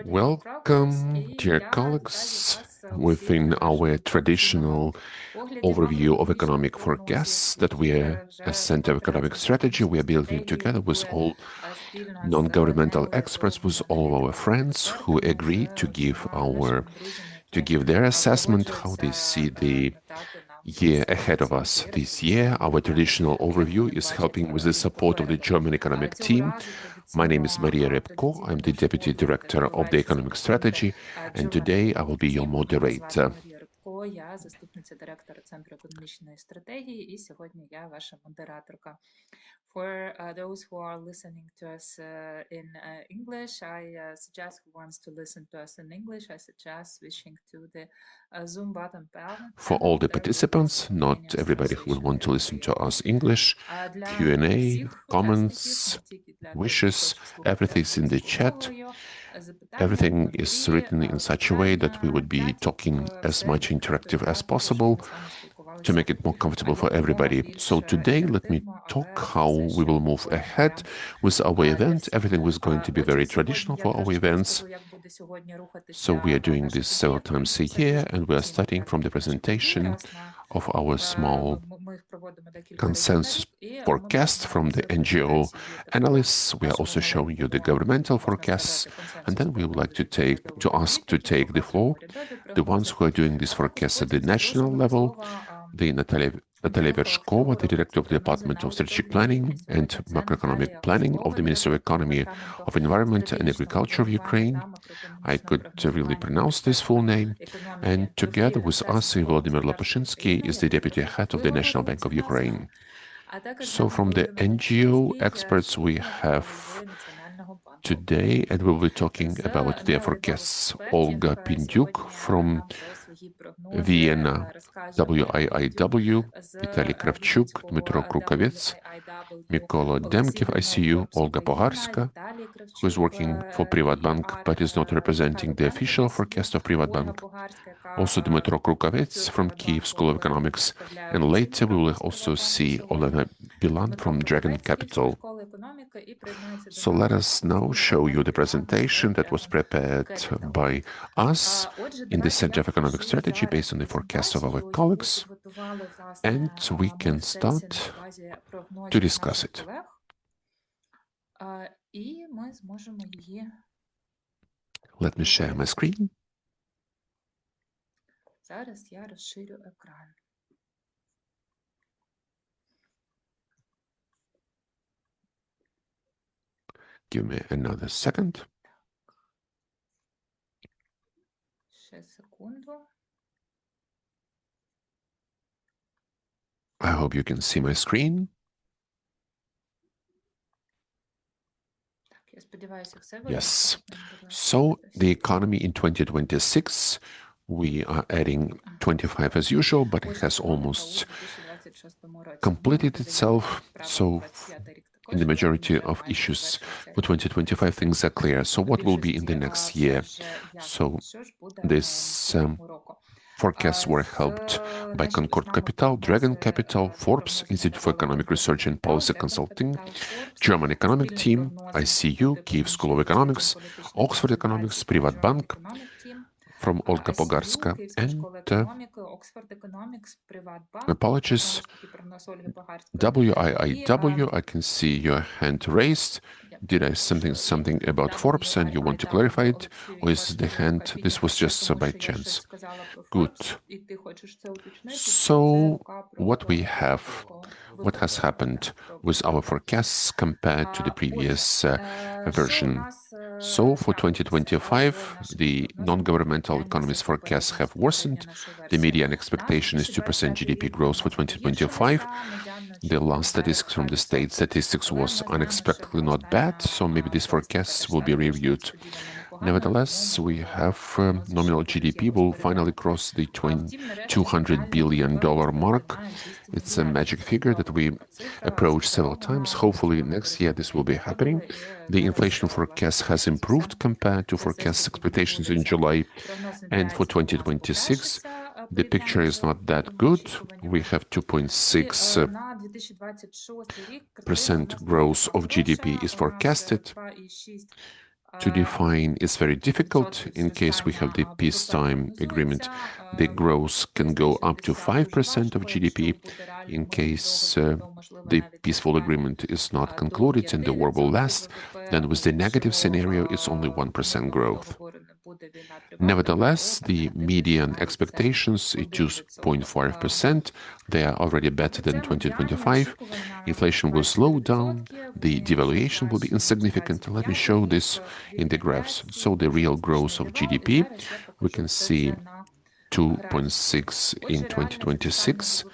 Welcome, dear colleagues, within our traditional overview of economic forecasts that we are a Center of Economic Strategy. We are building together with all non-governmental experts, with all of our friends who agree to give their assessment, how they see the year ahead of us. This year, our traditional overview is helping with the support of the German economic team. My name is Maria Repko. I'm the Deputy Director of the Economic Strategy, and today I will be your moderator. Я заступниця директора Центру економічної стратегії, і сьогодні я ваша модераторка. For those who are listening to us in English, I suggest who wants to listen to us in English, I suggest switching to the Zoom button panel. For all the participants, not everybody who will want to listen to us English, Q&A, comments, wishes, everything is in the chat. Everything is written in such a way that we would be talking as much interactive as possible to make it more comfortable for everybody. So today, let me talk how we will move ahead with our event. Everything was going to be very traditional for our events. So we are doing this several times a year, and we are starting from the presentation of our small consensus forecast from the NGO analysts. We are also showing you the governmental forecasts, and then we would like to ask to take the floor the ones who are doing this forecast at the national level, the Natalia Vershkova, the Director of the Department of Strategic Planning and Macroeconomic Planning of the Ministry of Economy, of Environment and Agriculture of Ukraine. I could really pronounce this full name. And together with us, Volodymyr Lepushynskyi is the Deputy Head of the National Bank of Ukraine. So from the NGO experts we have today, and we'll be talking about their forecasts, Olha Pindyuk from Vienna, WIIW, Vitalii Kravchuk, Dmytro Krakovets, Mykhailo Demkiiv, ICU, Olha Poharska, who is working for Privatbank but is not representing the official forecast of Privatbank. Also Dmytro Krakovets from Kyiv School of Economics. And later we will also see Olena Bilan from Dragon Capital. So let us now show you the presentation that was prepared by us in the Center of Economic Strategy based on the forecast of our colleagues. And we can start to discuss it. Let me share my screen. Зараз я розширю екран. Give me another second. Ще секунду. I hope you can see my screen. Yes. So the economy in 2026, we are adding 25 as usual, but it has almost completed itself. So in the majority of issues for 2025, things are clear. So what will be in the next year? So this forecasts were helped by Concord Capital, Dragon Capital, Forbes, Institute for Economic Research and Policy Consulting, German Economic Team, ICU, Kyiv School of Economics, Oxford Economics, Privatbank, from Olha Poharska, and apologies, WIIW, I can see your hand raised. Did I say something about Forbes and you want to clarify it? Or is the hand, this was just by chance? Good. So what has happened with our forecasts compared to the previous version? So for 2025, the non-governmental economists' forecasts have worsened. The median expectation is 2% GDP growth for 2025. The last statistics from the state statistics was unexpectedly not bad, so maybe these forecasts will be reviewed. Nevertheless, we have nominal GDP will finally cross the $200 billion mark. It's a magic figure that we approached several times. Hopefully next year this will be happening. The inflation forecast has improved compared to forecast expectations in July. And for 2026, the picture is not that good. We have 2.6% growth of GDP is forecasted. to define is very difficult. In case we have the peacetime agreement, the growth can go up to 5% of GDP. In case the peaceful agreement is not concluded and the war will last, then with the negative scenario, it's only 1% growth. Nevertheless, the median expectations is 2.5%. They are already better than 2025. Inflation will slow down. The devaluation will be insignificant. Let me show this in the graphs. So the real growth of GDP, we can see 2.6 in 2026.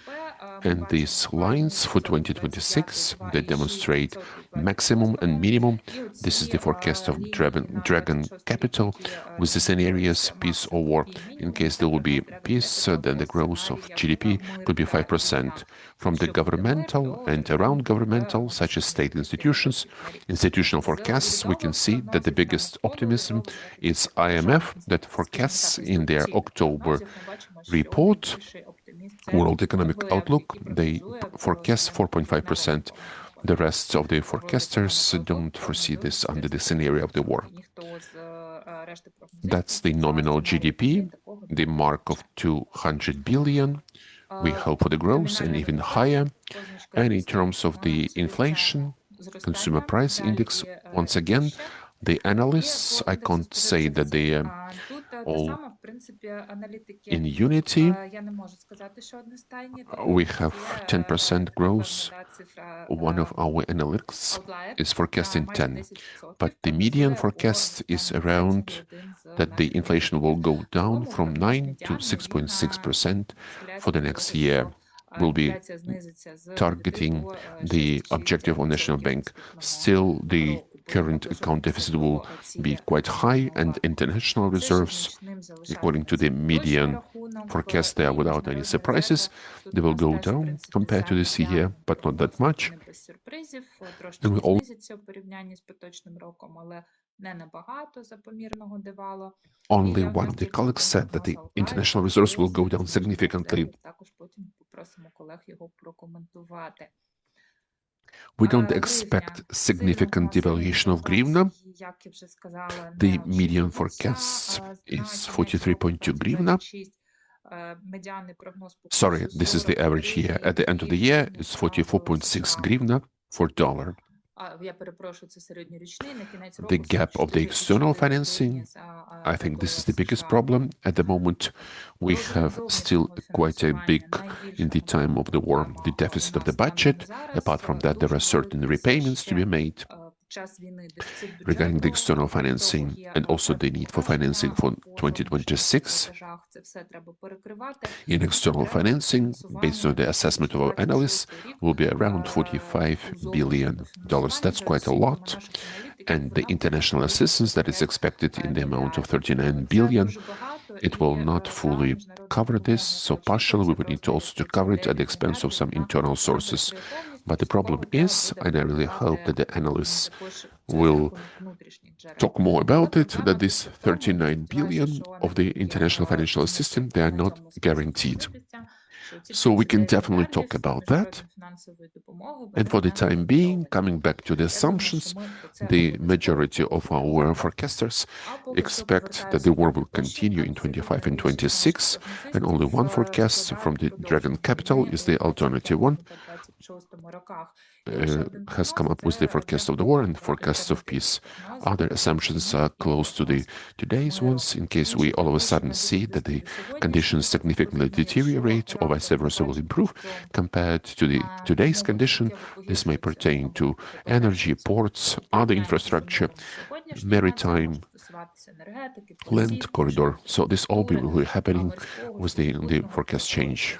And these lines for 2026, they demonstrate maximum and minimum. This is the forecast of Dragon Capital with the scenarios, peace or war. In case there will be peace, then the growth of GDP could be 5%. From the governmental and around governmental, such as state institutions, institutional forecasts, we can see that the biggest optimism is IMF, that forecasts in their October report, World Economic Outlook, they forecast 4.5%. The rest of the forecasters don't foresee this under the scenario of the war. That's the nominal GDP, the mark of 200 billion. We hope for the growth and even higher. And in terms of the inflation, consumer price index, once again, the analysts, I can't say that they are all in unity. We have 10% growth. One of our analysts is forecasting 10, but the median forecast is around that the inflation will go down from 9 to 6.6% for the next year. We'll be targeting the objective of National Bank. Still, the current account deficit will be quite high, and international reserves, according to the median forecast there without any surprises, they will go down compared to this year, but not that much. And we all only one of the colleagues said that the international reserves will go down significantly. We don't expect significant devaluation of hryvnia. The median forecast is 43.2 hryvnia. Sorry, this is the average year. At the end of the year, it's 44.6 hryvnia for dollar. The gap of the external financing, I think this is the biggest problem. At the moment, we have still quite a big, in the time of the war, the deficit of the budget. Apart from that, there are certain repayments to be made regarding the external financing and also the need for financing for 2026. In external financing, based on the assessment of our analysts, will be around $45 billion. That's quite a lot. And the international assistance that is expected in the amount of 39 billion, it will not fully cover this. So partially, we would need to also to cover it at the expense of some internal sources. But the problem is, and I really hope that the analysts will talk more about it, that this 39 billion of the international financial assistance, they are not guaranteed. So we can definitely talk about that. And for the time being, coming back to the assumptions, the majority of our forecasters expect that the war will continue in 25 and 26, and only one forecast from the Dragon Capital is the alternative one. Has come up with the forecast of the war and forecast of peace. Other assumptions are close to the today's ones. In case we all of a sudden see that the conditions significantly deteriorate or vice versa will improve compared to the today's condition, this may pertain to energy, ports, other infrastructure, maritime, land corridor. So this all will be happening with the forecast change.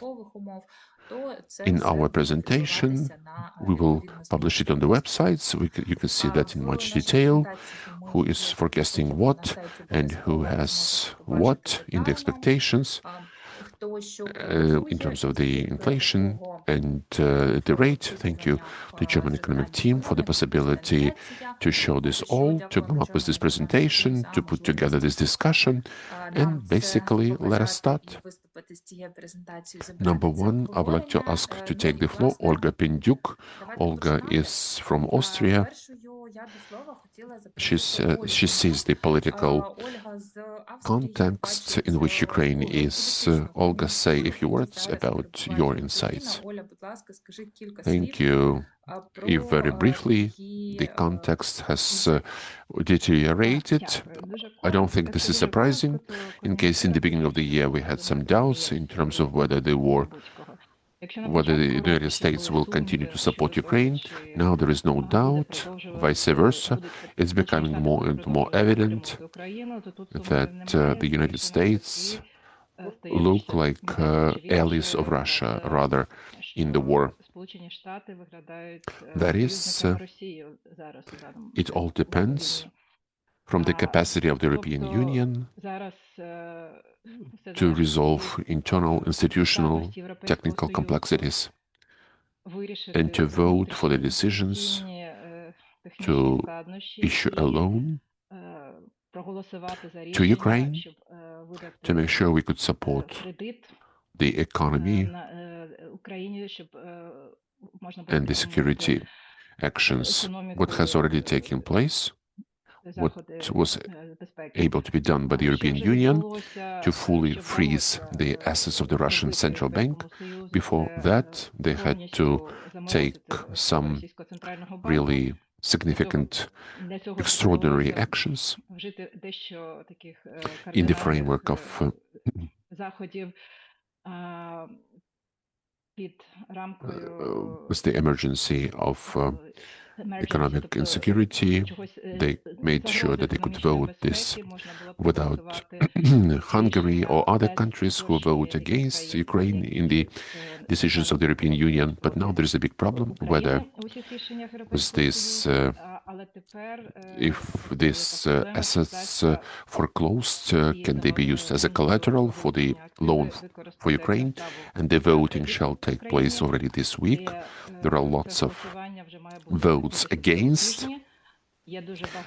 In our presentation, we will publish it on the website, so you can see that in much detail, who is forecasting what and who has what in the expectations. in terms of the inflation and the rate. Thank you to the German economic team for the possibility to show this all, to come up with this presentation, to put together this discussion, and basically let us start. Number one, I would like to ask to take the floor Olha Pindyuk. Olga is from Austria. She sees the political context in which Ukraine is. Olga, say a few words about your insights. Thank you. If very briefly, the context has deteriorated. I don't think this is surprising, in case in the beginning of the year we had some doubts in terms of whether the United States will continue to support Ukraine. Now there is no doubt, vice versa. It's becoming more and more evident that the United States look like allies of Russia, rather, in the war. That is, it all depends from the capacity of the European Union to resolve internal, institutional, technical complexities and to vote for the decisions to issue a loan to Ukraine to make sure we could support the economy and the security actions. What has already taken place, what was able to be done by the European Union to fully freeze the assets of the Russian Central Bank. Before that, they had to take some really significant, extraordinary actions in the framework of with the emergency of economic insecurity. They made sure that they could vote this without Hungary or other countries who vote against Ukraine in the decisions of the European Union. But now there is a big problem whether with this, if these assets foreclosed, can they be used as a collateral for the loan for Ukraine? And the voting shall take place already this week. There are lots of votes against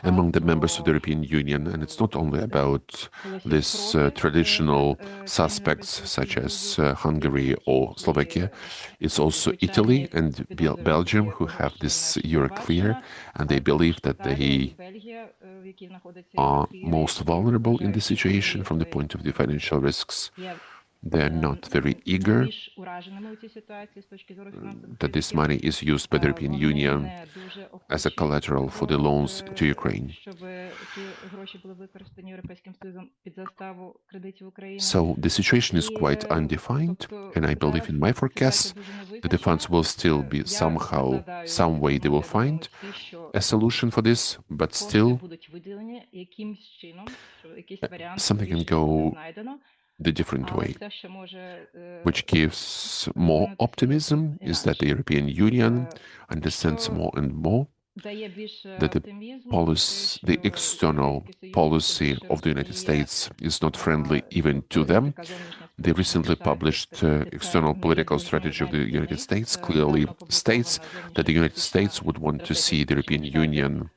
among the members of the European Union, and it's not only about these traditional suspects such as Hungary or Slovakia, it's also Italy and Belgium who have this Euroclear, and they believe that they are most vulnerable in the situation from the point of the financial risks. They're not very eager that this money is used by the European Union as a collateral for the loans to Ukraine. So the situation is quite undefined, and I believe in my forecast that the funds will still be somehow, some way they will find a solution for this, but still something can go the different way. Which gives more optimism is that the European Union understands more and more that the external policy of the United States is not friendly even to them. The recently published external political strategy of the United States clearly states that the United States would want to see the European Union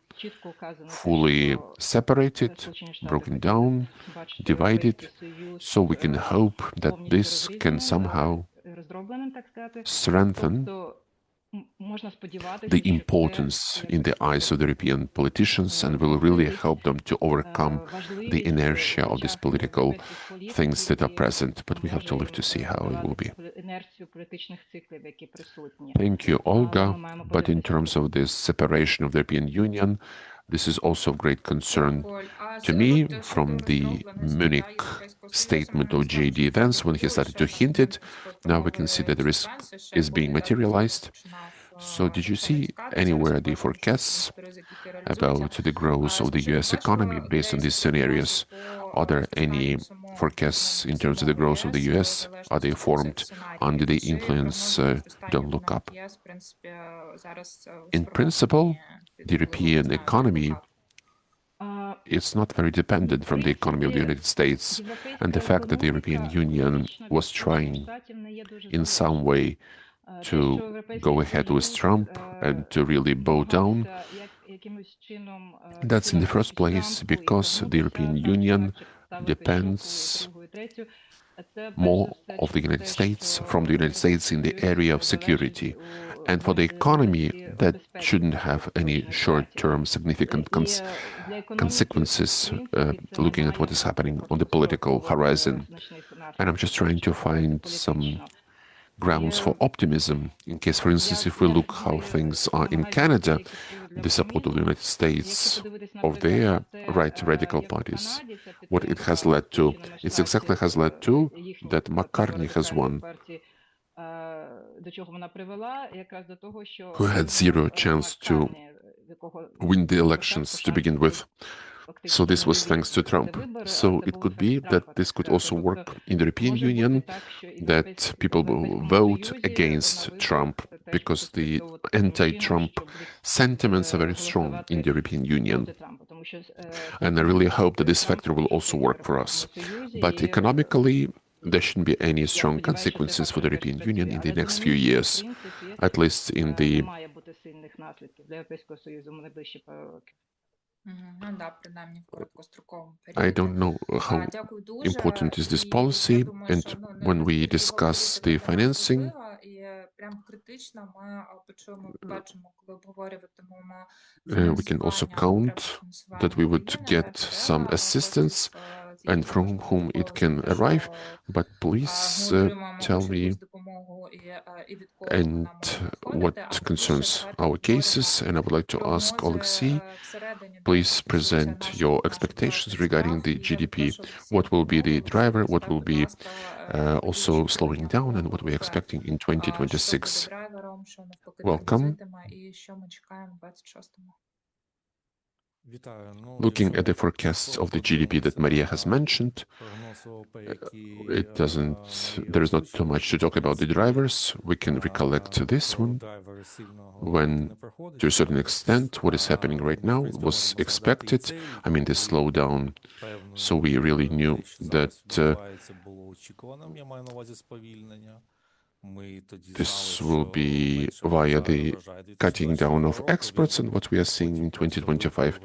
fully separated, broken down, divided, so we can hope that this can somehow strengthen the importance in the eyes of the European politicians and will really help them to overcome the inertia of these political things that are present. But we have to live to see how it will be. Thank you, Olga. But in terms of this separation of the European Union, this is also of great concern to me from the Munich statement of J.D. Vance when he started to hint it. Now we can see that the risk is being materialized. So did you see anywhere the forecasts about the growth of the US economy based on these scenarios? Are there any forecasts in terms of the growth of the US? Are they formed under the influence? Don't look up. In principle, the European economy it's not very dependent from the economy of the United States, and the fact that the European Union was trying in some way to go ahead with Trump and to really bow down, that's in the first place because the European Union depends more of the United States from the United States in the area of security. And for the economy, that shouldn't have any short-term significant consequences, looking at what is happening on the political horizon. And I'm just trying to find some grounds for optimism in case, for instance, if we look how things are in Canada, the support of the United States of their right radical parties, what it has led to, it exactly has led to that McCartney has won, who had zero chance to win the elections to begin with. So this was thanks to Trump. So it could be that this could also work in the European Union, that people will vote against Trump because the anti-Trump sentiments are very strong in the European Union. And I really hope that this factor will also work for us. But economically, there shouldn't be any strong consequences for the European Union in the next few years, at least in the I don't know how important is this policy, and when we discuss the financing, we can also count that we would get some assistance and from whom it can arrive, but please tell me and what concerns our cases, and I would like to ask Oleksiy, please present your expectations regarding the GDP. What will be the driver, what will be also slowing down, and what we're expecting in 2026. Welcome. Looking at the forecasts of the GDP that Maria has mentioned, there is not too much to talk about the drivers. We can recollect this one when, to a certain extent, what is happening right now was expected. I mean, the slowdown. So we really knew that this will be via the cutting down of exports, and what we are seeing in 2025.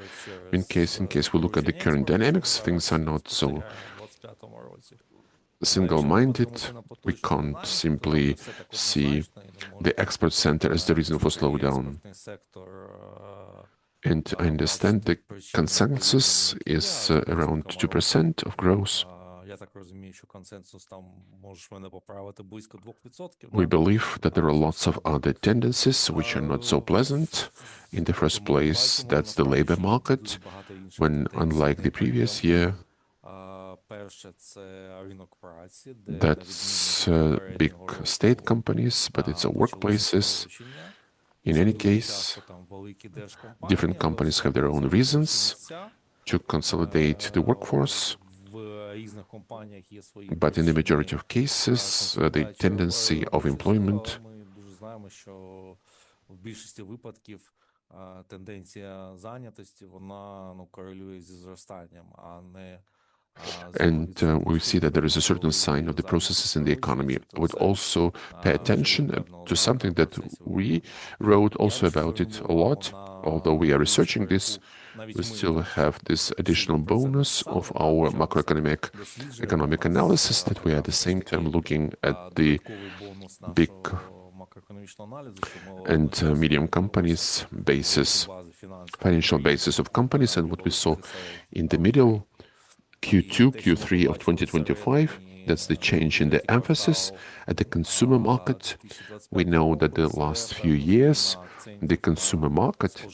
In case we look at the current dynamics, things are not so single-minded. We can't simply see the export center as the reason for slowdown. And I understand the consensus is around 2% of growth. We believe that there are lots of other tendencies which are not so pleasant. In the first place, that's the labor market, when unlike the previous year, that's big state companies, but it's workplaces. In any case, different companies have their own reasons to consolidate the workforce. But in the majority of cases, the tendency of employment and we see that there is a certain sign of the processes in the economy. I would also pay attention to something that we wrote also about it a lot. Although we are researching this, we still have this additional bonus of our economic analysis, that we are at the same time looking at the big and medium companies financial basis of companies, and what we saw in the middle Q2, Q3 of 2025, that's the change in the emphasis at the consumer market. We know that the last few years, the consumer market,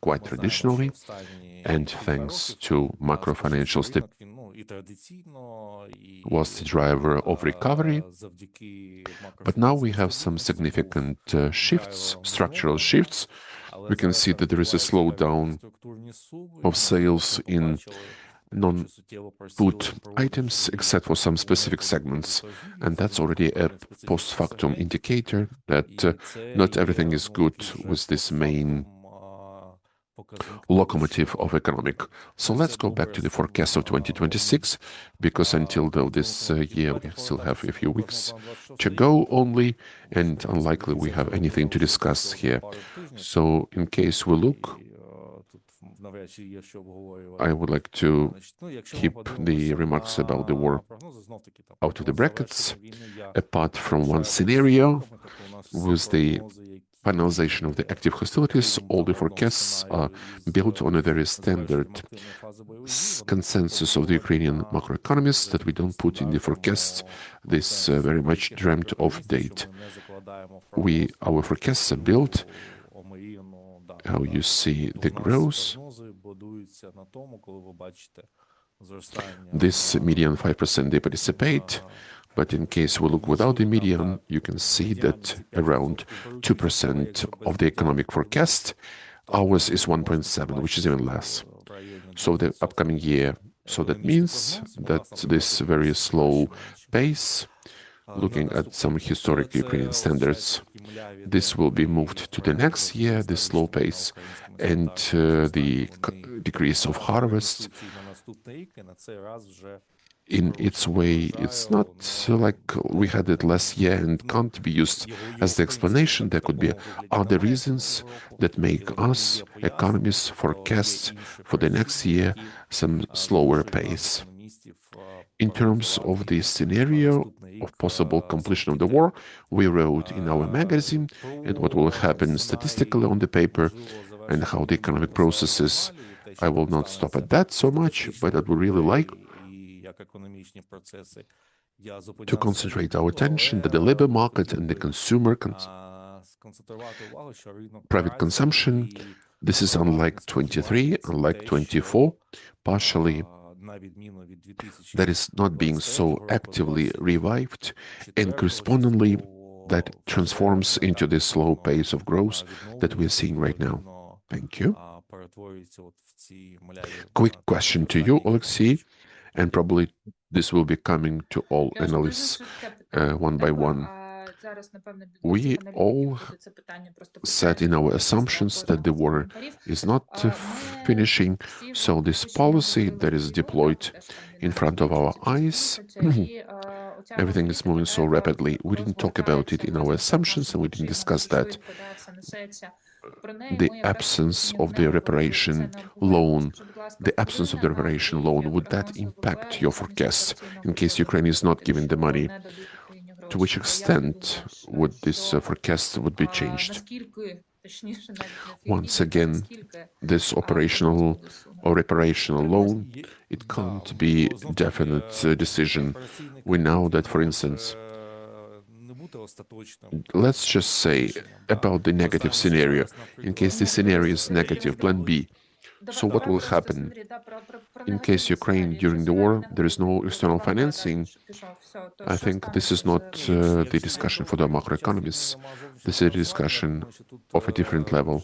quite traditionally, and thanks to macro-financial stability, was the driver of recovery. But now we have some significant structural shifts. We can see that there is a slowdown of sales in non-food items, except for some specific segments. And that's already a post-factum indicator that not everything is good with this main locomotive of economic. So let's go back to the forecast of 2026, because until though this year we still have a few weeks to go only, and unlikely we have anything to discuss here. So in case we look, I would like to keep the remarks about the war out of the brackets, apart from one scenario with the finalization of the active hostilities. All the forecasts are built on a very standard consensus of the Ukrainian macroeconomists that we don't put in the forecasts. This very much dreamt of date. Our forecasts are built how you see the growth. This median 5% they participate, but in case we look without the median, you can see that around 2% of the economic forecast, ours is 1.7, which is even less. So the upcoming year, so that means that this very slow pace, looking at some historic Ukrainian standards, this will be moved to the next year, the slow pace, and the decrease of harvest. In its way, it's not like we had it last year and can't be used as the explanation. There could be other reasons that make us, economists, forecast for the next year some slower pace. In terms of the scenario of possible completion of the war, we wrote in our magazine and what will happen statistically on the paper and how the economic processes. I will not stop at that so much, but I would really like to concentrate our attention that the labor market and the consumer private consumption, this is unlike 23, unlike 24, partially that is not being so actively revived, and correspondingly that transforms into this slow pace of growth that we're seeing right now. Thank you. Quick question to you, Oleksiy, and probably this will be coming to all analysts one by one. We all said in our assumptions that the war is not finishing, so this policy that is deployed in front of our eyes, everything is moving so rapidly. We didn't talk about it in our assumptions and we didn't discuss that. The absence of the reparation loan, would that impact your forecasts in case Ukraine is not giving the money? To which extent would this forecast would be changed? Once again, this operational or reparational loan, it can't be a definite decision. We know that, for instance, let's just say about the negative scenario. In case the scenario is negative, plan B. So what will happen in case Ukraine during the war, there is no external financing? I think this is not the discussion for the macroeconomists. This is a discussion of a different level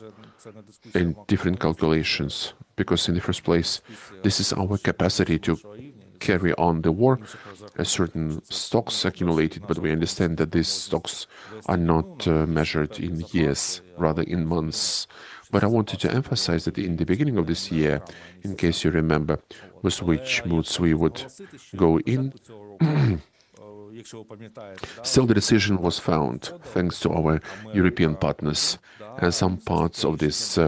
and different calculations, because in the first place, this is our capacity to carry on the war. A certain stocks accumulated, but we understand that these stocks are not measured in years, rather in months. But I wanted to emphasize that in the beginning of this year, in case you remember, with which moods we would go in, still the decision was found, thanks to our European partners. And some parts of these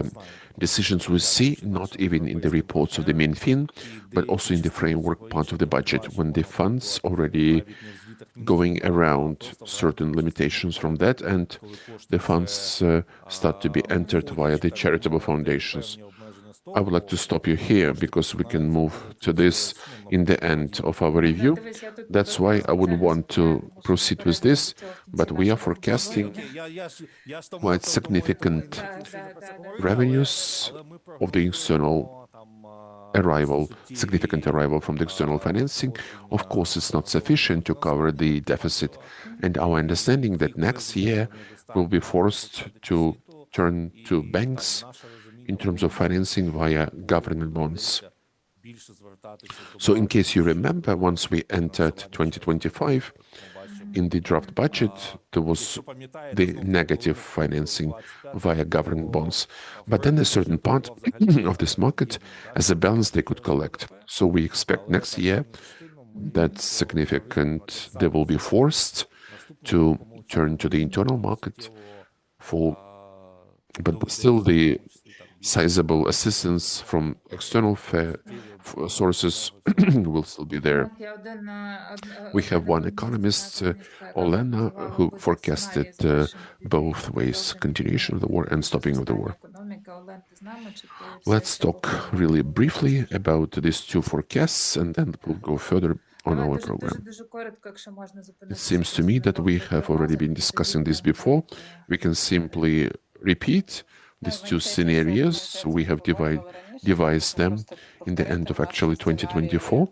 decisions we see, not even in the reports of the Minfin, but also in the framework part of the budget, when the funds already going around certain limitations from that, and the funds start to be entered via the charitable foundations. I would like to stop you here because we can move to this in the end of our review. That's why I wouldn't want to proceed with this, but we are forecasting quite significant revenues of the external arrival, significant arrival from the external financing. Of course, it's not sufficient to cover the deficit, and our understanding that next year we'll be forced to turn to banks in terms of financing via government bonds. So in case you remember, once we entered 2025, In the draft budget, there was the negative financing via government bonds. But then a certain part of this market, as a balance, they could collect. So we expect next year that significant, they will be forced to turn to the internal market for, but still the sizable assistance from external sources will still be there. We have one economist, Olena, who forecasted both ways, continuation of the war and stopping of the war. Let's talk really briefly about these two forecasts, and then we'll go further on our program. It seems to me that we have already been discussing this before. We can simply repeat these two scenarios. We have devised them in the end of actually 2024,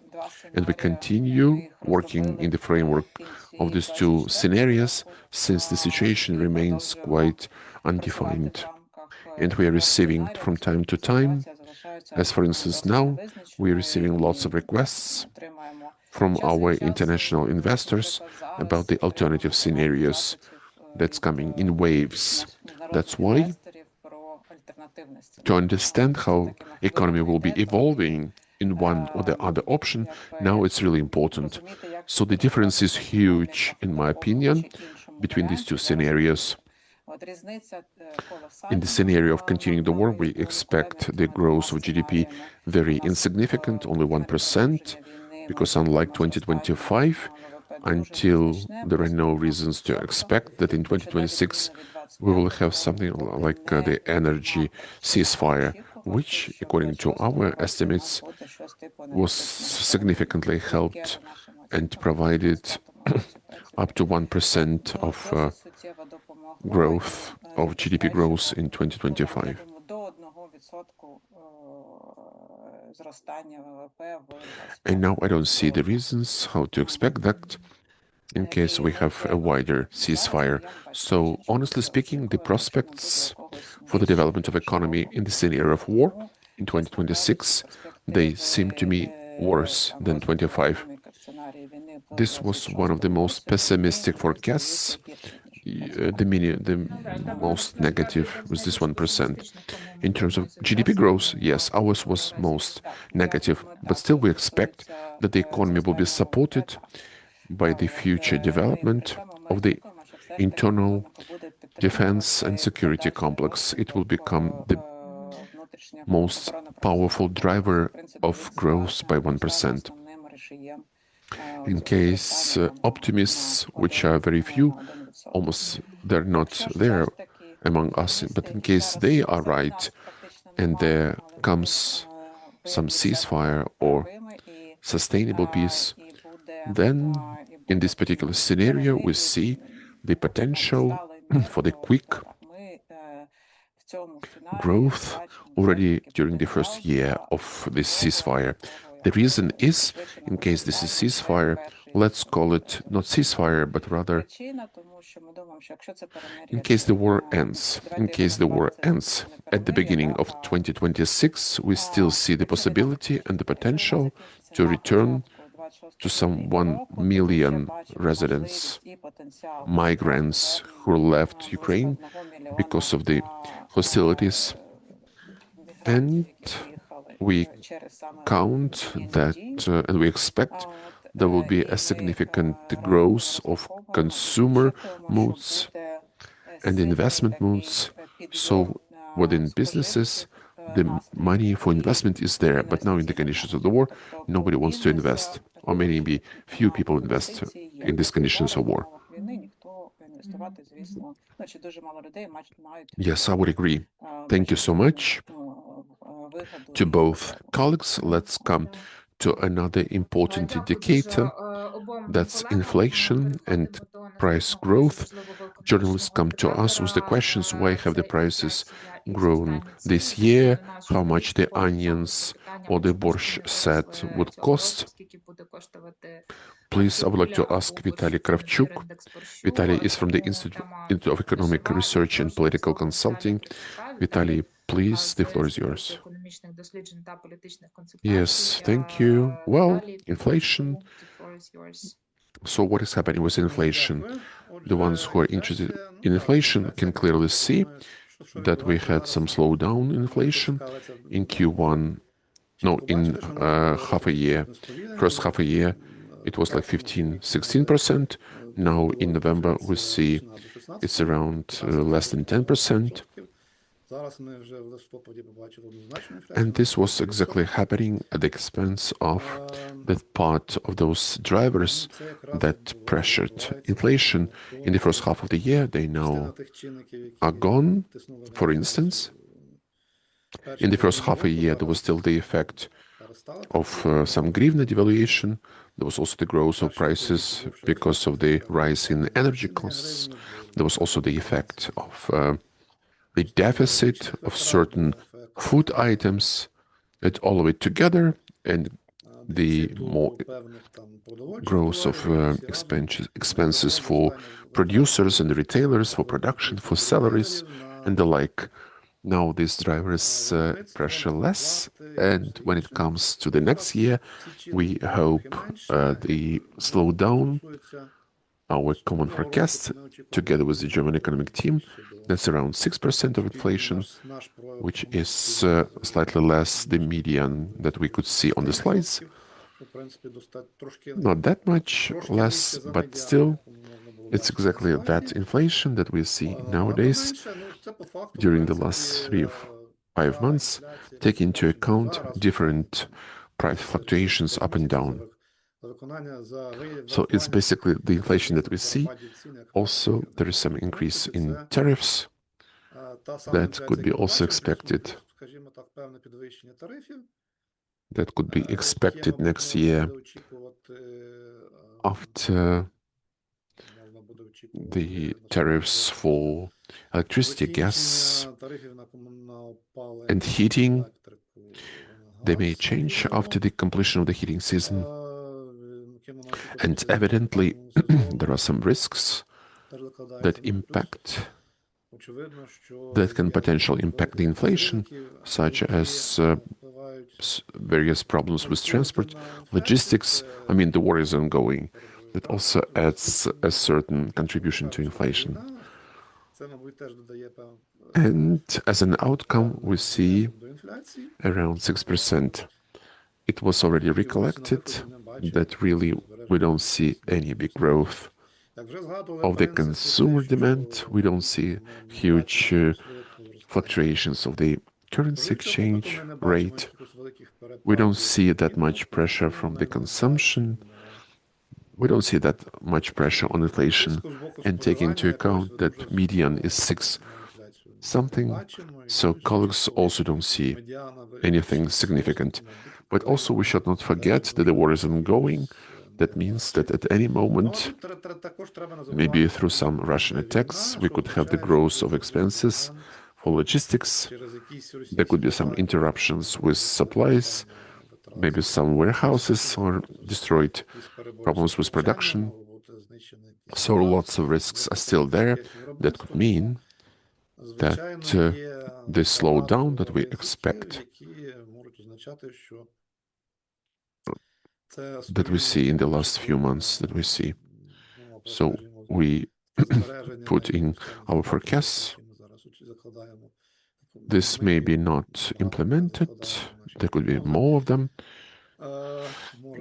and we continue working in the framework of these two scenarios since the situation remains quite undefined. And we are receiving from time to time, as for instance now, we are receiving lots of requests from our international investors about the alternative scenarios that's coming in waves. That's why, to understand how economy will be evolving in one or the other option, now it's really important. So the difference is huge, in my opinion, between these two scenarios. In the scenario of continuing the war, we expect the growth of GDP very insignificant, only 1%, because unlike 2025, until there are no reasons to expect that in 2026 we will have something like the energy ceasefire, which, according to our estimates, was significantly helped and provided up to 1% of growth of GDP growth in 2025. And now I don't see the reasons how to expect that in case we have a wider ceasefire. So honestly speaking, the prospects for the development of economy in the scenario of war in 2026, they seem to me worse than 25. This was one of the most pessimistic forecasts. The most negative was this 1%. In terms of GDP growth, yes, ours was most negative, but still we expect that the economy will be supported by the future development of the internal defense and security complex. It will become the most powerful driver of growth by 1%. In case optimists, which are very few, almost they're not there among us, but in case they are right and there comes some ceasefire or sustainable peace, then in this particular scenario we see the potential for the quick growth already during the first year of this ceasefire. The reason is, in case this is ceasefire, let's call it not ceasefire, but rather in case the war ends. In case the war ends at the beginning of 2026, we still see the possibility and the potential to return to some 1 million residents, migrants who left Ukraine because of the hostilities. And we count that, and we expect there will be a significant growth of consumer moods and investment moods. So within businesses, the money for investment is there, but now in the conditions of the war, nobody wants to invest, or maybe few people invest in these conditions of war. Yes, I would agree. Thank you so much to both colleagues. Let's come to another important indicator, that's inflation and price growth. Journalists come to us with the questions, why have the prices grown this year, how much the onions or the borscht set would cost. Please, I would like to ask Vitalii Kravchuk. Vitalii is from the Institute of Economic Research and Political Consulting. Vitalii, please, the floor is yours. Yes, thank you. Well, inflation So what is happening with inflation? The ones who are interested in inflation can clearly see that we had some slowdown in inflation in Q1. No, in half a year, first half a year, it was like 15, 16%. Now in November, we see it's around less than 10%. And this was exactly happening at the expense of that part of those drivers that pressured inflation in the first half of the year. They now are gone. For instance, in the first half a year, there was still the effect of some hryvnia devaluation. There was also the growth of prices because of the rise in energy costs. There was also the effect of the deficit of certain food items, and all of it together, and the more growth of expenses for producers and retailers, for production, for salaries, and the like. Now these drivers pressure less, and when it comes to the next year, we hope the slowdown. Our common forecast, together with the German economic team, that's around 6% of inflation, which is slightly less the median that we could see on the slides. Not that much less, but still, it's exactly that inflation that we see nowadays during the last 5 months, take into account different price fluctuations up and down. So it's basically the inflation that we see. Also, there is some increase in tariffs that could be also expected. That could be expected next year after the tariffs for electricity, gas, and heating. They may change after the completion of the heating season. And evidently, there are some risks that can potentially impact the inflation, such as various problems with transport, logistics. I mean, the war is ongoing. That also adds a certain contribution to inflation. And as an outcome, we see around 6%. It was already recollected that really we don't see any big growth of the consumer demand. We don't see huge fluctuations of the currency exchange rate. We don't see that much pressure from the consumption. We don't see that much pressure on inflation, and take into account that median is 6 something, so colleagues also don't see anything significant. But also we should not forget that the war is ongoing. That means that at any moment, maybe through some Russian attacks, we could have the growth of expenses for logistics. There could be some interruptions with supplies, maybe some warehouses are destroyed, problems with production. So lots of risks are still there. That could mean that the slowdown that we expect, that we see in the last few months, that we see. So we put in our forecasts. This may be not implemented. There could be more of them.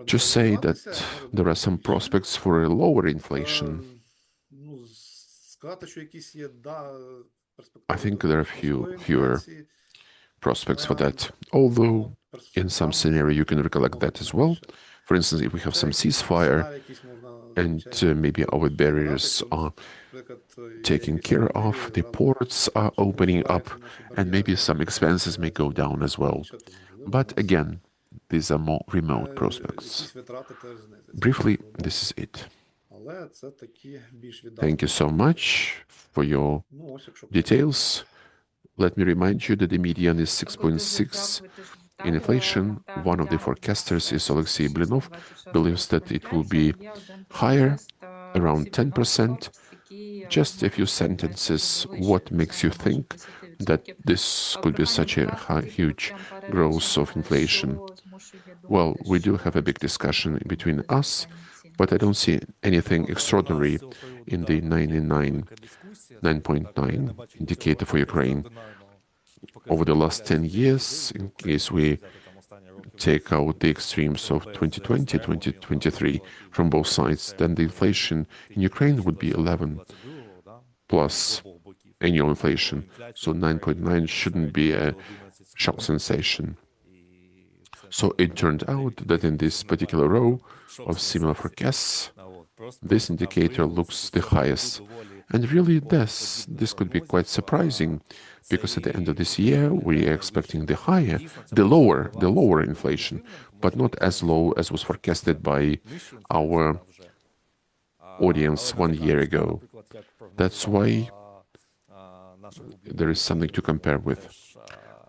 Just say that there are some prospects for a lower inflation. I think there are fewer prospects for that, although in some scenario you can recollect that as well. For instance, if we have some ceasefire and maybe our barriers are taken care of, the ports are opening up, and maybe some expenses may go down as well. But again, these are more remote prospects. Briefly, this is it. Thank you so much for your details. Let me remind you that the median is 6.6 in inflation. One of the forecasters is Oleksiy Blinov, believes that it will be higher, around 10%. Just a few sentences. What makes you think that this could be such a huge growth of inflation? Well, we do have a big discussion between us But I don't see anything extraordinary in the 9.9 indicator for Ukraine. Over the last 10 years, in case we take out the extremes of 2020, 2023 from both sides, then the inflation in Ukraine would be 11 plus annual inflation. So 9.9 shouldn't be a shock sensation. So it turned out that in this particular row of similar forecasts, this indicator looks the highest. And really, this could be quite surprising, because at the end of this year, we are expecting the lower inflation, but not as low as was forecasted by our audience 1 year ago. That's why there is something to compare with.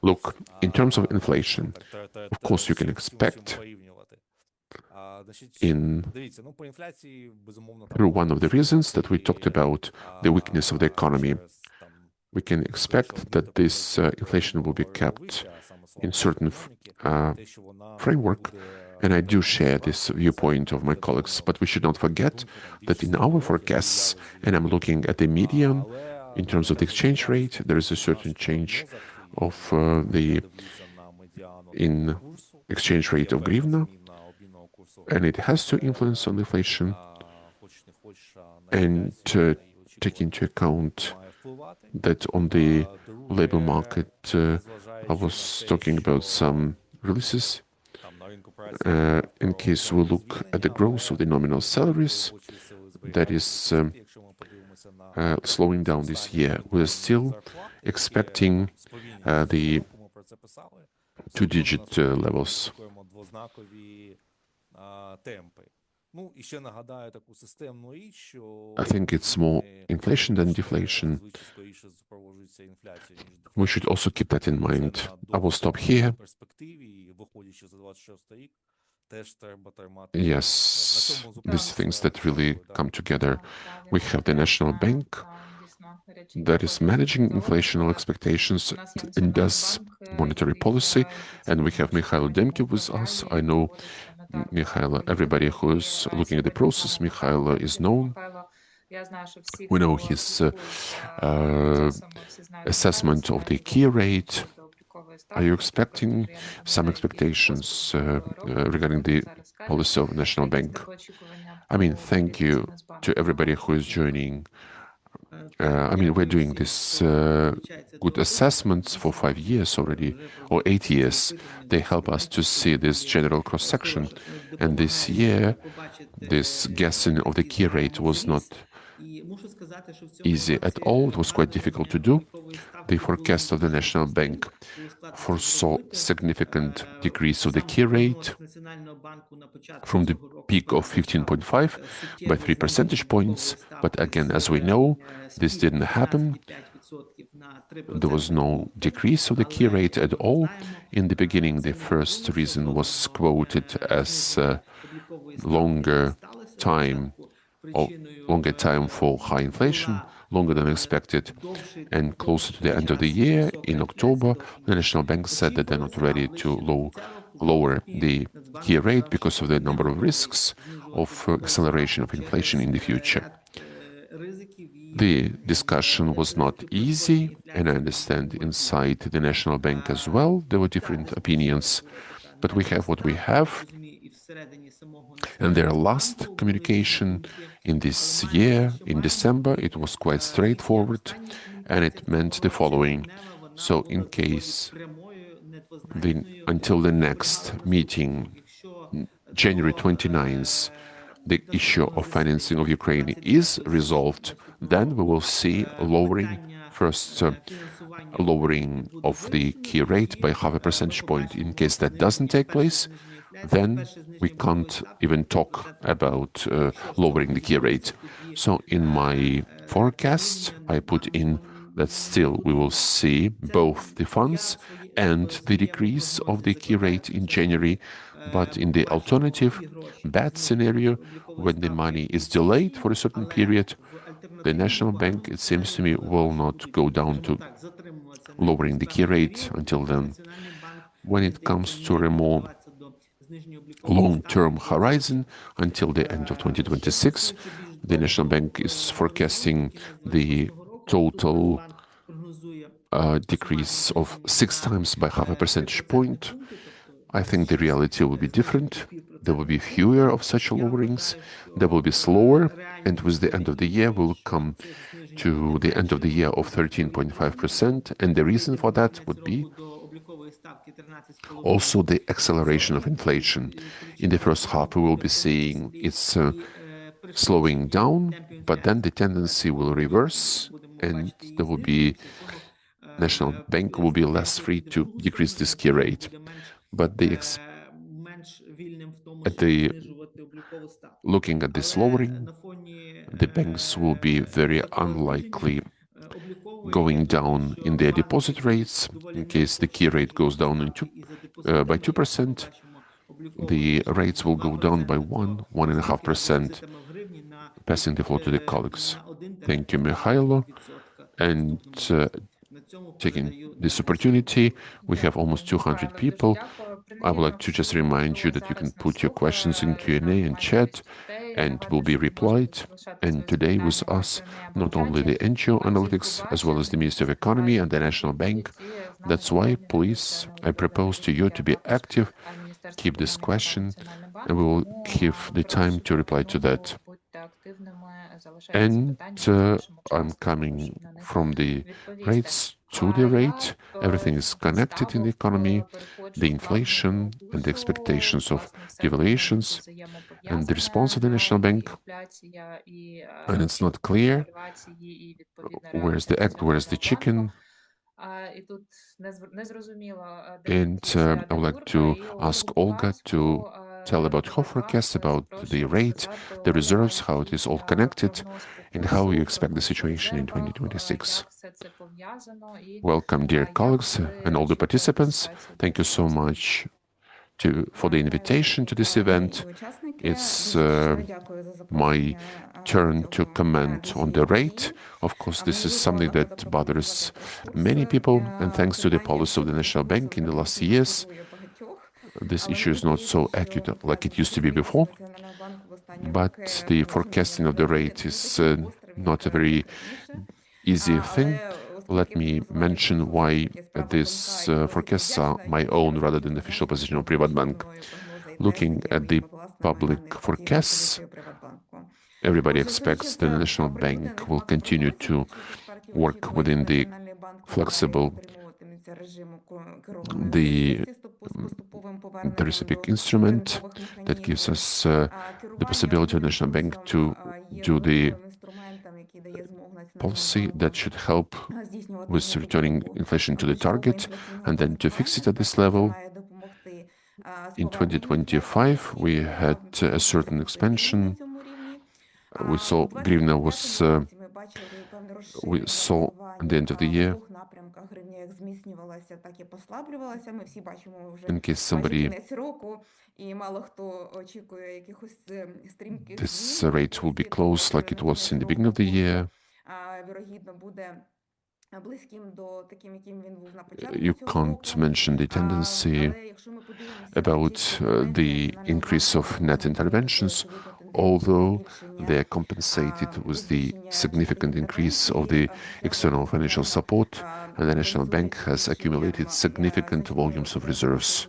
Look, in terms of inflation, of course, you can expect through one of the reasons that we talked about, the weakness of the economy. We can expect that this inflation will be kept in certain framework, and I do share this viewpoint of my colleagues. But we should not forget that in our forecasts, and I'm looking at the median in terms of the exchange rate, there is a certain change of the exchange rate of hryvnia, and it has to influence on inflation. And take into account that on the labor market, I was talking about some releases. In case we look at the growth of the nominal salaries, that is slowing down this year. We're still expecting the two-digit levels. I think it's more inflation than deflation. We should also keep that in mind. I will stop here. Yes, these things that really come together. We have the National Bank that is managing inflationary expectations and does monetary policy, and we have Mykhailo Demkiiv with us. I know Mykhailo, everybody who is looking at the process, Mykhailo is known. We know his assessment of the key rate. Are you expecting some expectations regarding the policy of National Bank? I mean, thank you to everybody who is joining. We're doing this good assessments for 5 years already, or 8 years. They help us to see this general cross-section. And this year, this guessing of the key rate was not easy at all. It was quite difficult to do. The forecast of the National Bank foresaw significant decrease of the key rate from the peak of 15.5 by 3 percentage points. But again, as we know, this didn't happen. There was no decrease of the key rate at all. In the beginning, the first reason was quoted as longer time for high inflation, longer than expected. And closer to the end of the year, in October, the National Bank said that they're not ready to lower the key rate because of the number of risks of acceleration of inflation in the future. The discussion was not easy, and I understand inside the National Bank as well, there were different opinions. But we have what we have. And their last communication in this year, in December, it was quite straightforward, and it meant the following. So in case until the next meeting, January 29th, the issue of financing of Ukraine is resolved, then we will see lowering of the key rate by 0.5 percentage point. In case that doesn't take place, then we can't even talk about lowering the key rate. So in my forecast, I put in that still we will see both the funds and the decrease of the key rate in January. But in the alternative, bad scenario, when the money is delayed for a certain period, the National Bank, it seems to me, will not go down to lowering the key rate until then. When it comes to a more long-term horizon until the end of 2026. The National Bank is forecasting the total decrease of 6 times by half a percentage point. I think the reality will be different. There will be fewer of such lowerings. They will be slower, and with the end of the year, we'll come to the end of the year of 13.5%. And the reason for that would be also the acceleration of inflation. In the first half, we will be seeing it's slowing down, but then the tendency will reverse, and there will be National Bank will be less free to decrease this key rate. But looking at this lowering, the banks will be very unlikely going down in their deposit rates. In case the key rate goes down by 2%, the rates will go down by 1.5%, passing the floor to the colleagues. Thank you, Mykhailo. And taking this opportunity, we have almost 200 people. I would like to just remind you that you can put your questions in Q&A and chat, and will be replied. And today with us, not only the NGO Analytics, as well as the Ministry of Economy and the National Bank. That's why, please, I propose to you to be active, keep this question, and we will give the time to reply to that. And I'm coming from the rates to the rate. Everything is connected in the economy, the inflation and the expectations of devaluations and the response of the National Bank. And it's not clear where's the egg, where's the chicken. And I would like to ask Olga to tell about her forecast, about the rate, the reserves, how it is all connected, and how you expect the situation in 2026. Welcome, dear colleagues and all the participants. Thank you so much for the invitation to this event. It's my turn to comment on the rate. Of course, this is something that bothers many people, and thanks to the policy of the National Bank in the last years, this issue is not so acute like it used to be before. But the forecasting of the rate is not a very easy thing. Let me mention why these forecasts are my own rather than the official position of Privatbank. Looking at the public forecasts, everybody expects the National Bank will continue to work within the flexible, there is a big instrument that gives us the possibility of the National Bank to do the policy that should help with returning inflation to the target and then to fix it at this level. In 2025, we had a certain expansion. We saw hryvnia was, we saw at the end of the year, in case somebody, this rate will be close like it was in the beginning of the year. You can't mention the tendency about the increase of net interventions, although they are compensated with the significant increase of the external financial support, and the National Bank has accumulated significant volumes of reserves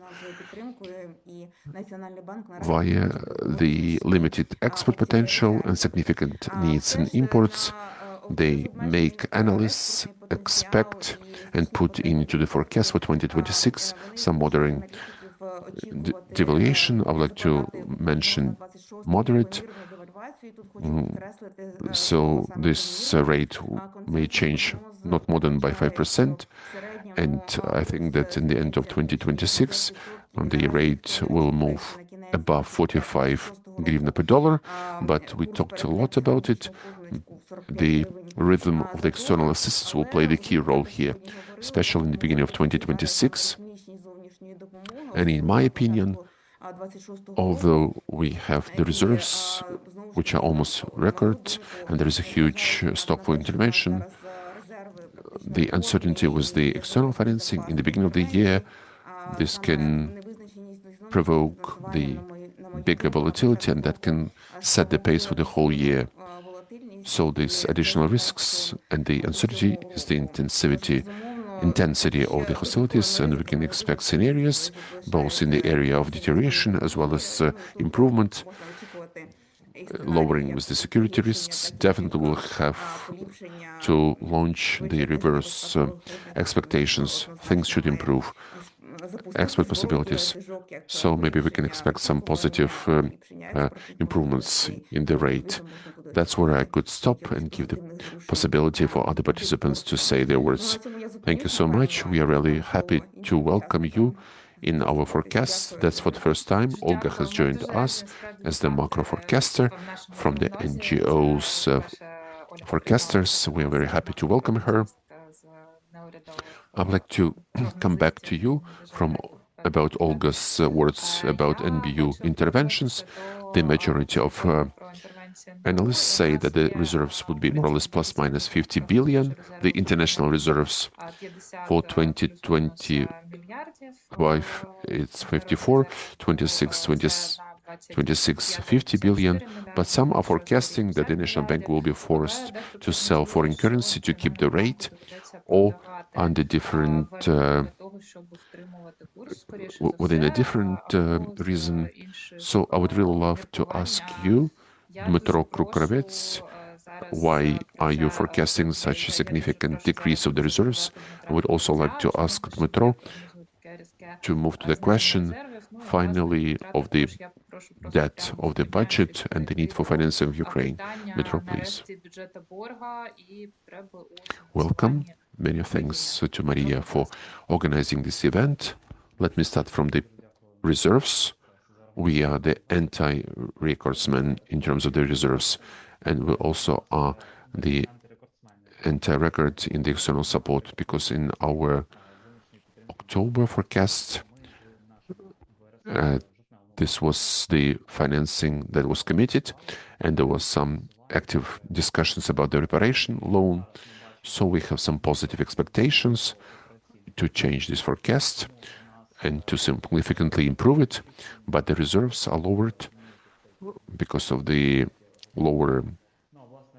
via the limited export potential and significant needs in imports. They make analysts expect and put into the forecast for 2026 some moderate devaluation. I would like to mention moderate. So this rate may change not more than by 5%. And I think that in the end of 2026, the rate will move above 45 hryvnia per dollar. But we talked a lot about it. The rhythm of the external assistance will play the key role here, especially in the beginning of 2026. And in my opinion, although we have the reserves, which are almost record, and there is a huge stock for intervention, the uncertainty with the external financing in the beginning of the year, this can provoke the bigger volatility, and that can set the pace for the whole year. So these additional risks and the uncertainty is the intensity of the hostilities, and we can expect scenarios both in the area of deterioration as well as improvement. Lowering with the security risks, definitely will have to launch the reverse expectations. Things should improve. Expert possibilities. So maybe we can expect some positive improvements in the rate. That's where I could stop and give the possibility for other participants to say their words. Thank you so much. We are really happy to welcome you in our forecast. That's for the first time. Olga has joined us as the macro forecaster from the NGO's forecasters. We are very happy to welcome her. I'd like to come back to you about Olga's words about NBU interventions. The majority of analysts say that the reserves would be more or less plus minus 50 billion. The international reserves for 2025, it's 54, 26, 50 billion. But some are forecasting that the National Bank will be forced to sell foreign currency to keep the rate, or under different within a different reason. So I would really love to ask you, Dmytro Krakovets, why are you forecasting such a significant decrease of the reserves? I would also like to ask Dmytro to move to the question, finally, of the debt of the budget and the need for financing of Ukraine. Dmytro, please. Welcome. Many thanks to Maria for organizing this event. Let me start from the reserves. We are the anti-recordsmen in terms of the reserves, and we also are the anti-record in the external support, because in our October forecast, this was the financing that was committed, and there was some active discussions about the reparation loan. So we have some positive expectations to change this forecast and to significantly improve it, but the reserves are lowered because of the lower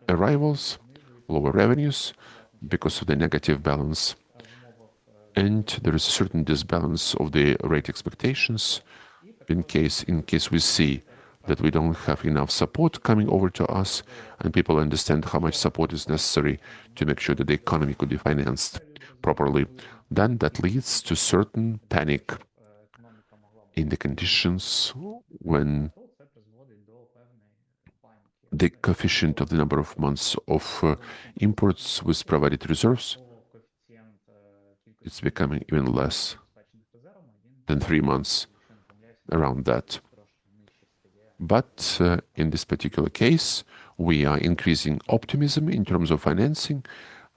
arrivals, lower revenues, because of the negative balance. And there is a certain disbalance of the rate expectations in case we see that we don't have enough support coming over to us, and people understand how much support is necessary to make sure that the economy could be financed properly. Then that leads to certain panic in the conditions when the coefficient of the number of months of imports with provided reserves, it's becoming even less than 3 months, around that. But in this particular case, we are increasing optimism in terms of financing.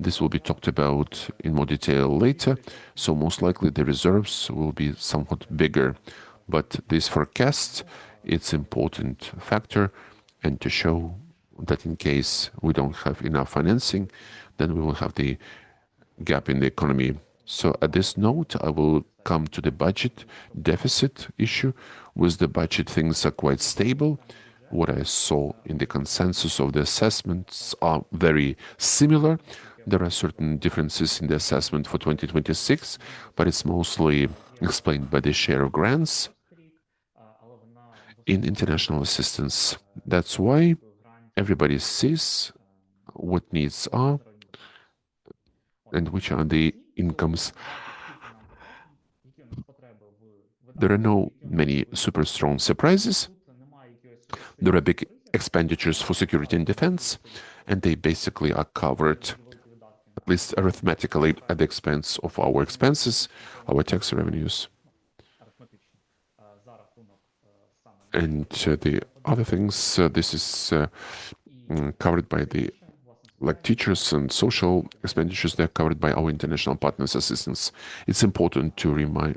This will be talked about in more detail later. So most likely the reserves will be somewhat bigger. But this forecast, it's an important factor, and to show that in case we don't have enough financing, then we will have the gap in the economy. So at this note, I will come to the budget deficit issue. With the budget, things are quite stable. What I saw in the consensus of the assessments are very similar. There are certain differences in the assessment for 2026, but it's mostly explained by the share of grants in international assistance. That's why everybody sees what needs are and which are the incomes. There are no many super strong surprises. There are big expenditures for security and defense, and they basically are covered, at least arithmetically, at the expense of our expenses, our tax revenues. And the other things, this is covered by the, like teachers and social expenditures, they're covered by our international partners' assistance. It's important to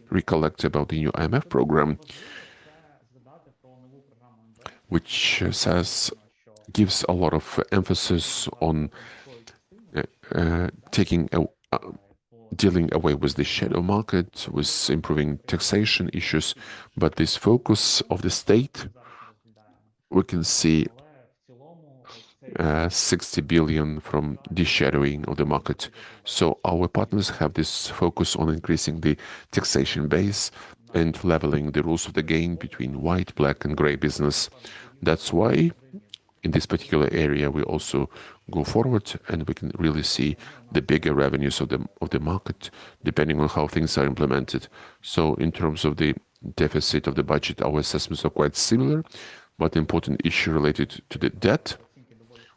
recollect about the new IMF program, which gives a lot of emphasis on taking dealing away with the shadow market, with improving taxation issues, but this focus of the state, we can see 60 billion from de-shadowing of the market. So our partners have this focus on increasing the taxation base and leveling the rules of the game between white, black, and gray business. That's why in this particular area we also go forward, and we can really see the bigger revenues of the market depending on how things are implemented. So in terms of the deficit of the budget, our assessments are quite similar, but the important issue related to the debt,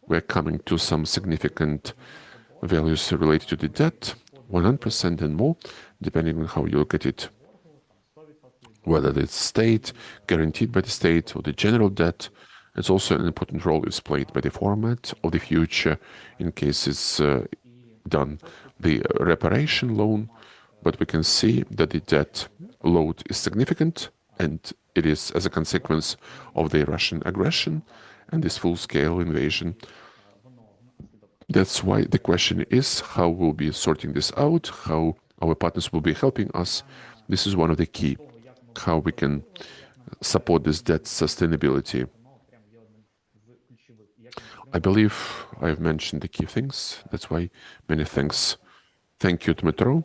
we're coming to some significant values related to the debt, 100% and more, depending on how you look at it, whether it's state, guaranteed by the state, or the general debt. It's also an important role is played by the format of the future in case it's done the reparation loan, but we can see that the debt load is significant, and it is as a consequence of the Russian aggression and this full-scale invasion. That's why the question is how we'll be sorting this out, how our partners will be helping us. This is one of the key, how we can support this debt sustainability. I believe I've mentioned the key things. That's why many thanks. Thank you, Dmytro.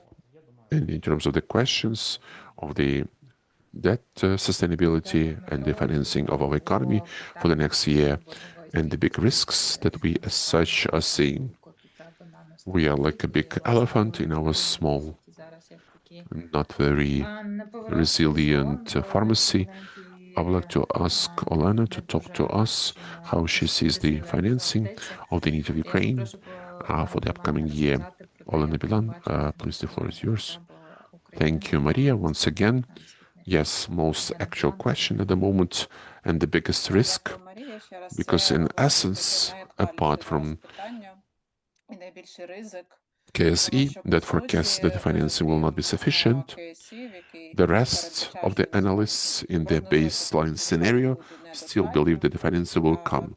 And in terms of the questions of the debt sustainability and the financing of our economy for the next year and the big risks that we as such are seeing. We are like a big elephant in our small, not very resilient pharmacy. I would like to ask Olena to talk to us how she sees the financing of the need of Ukraine for the upcoming year. Olena Bilan, please, the floor is yours. Thank you, Maria, once again. Yes, most actual question at the moment and the biggest risk, because in essence, apart from KSE that forecasts that the financing will not be sufficient, the rest of the analysts in their baseline scenario still believe that the financing will come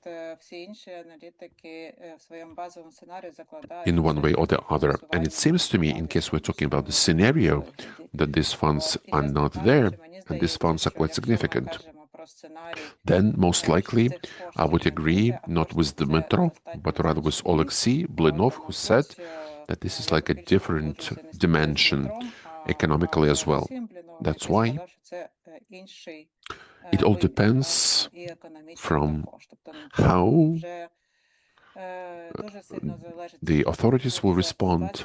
in one way or the other. And it seems to me, in case we're talking about the scenario, that these funds are not there, and these funds are quite significant. Then, most likely, I would agree not with Dmytro, but rather with Oleksiy Blinov, who said that this is like a different dimension economically as well. That's why it all depends from how the authorities will respond,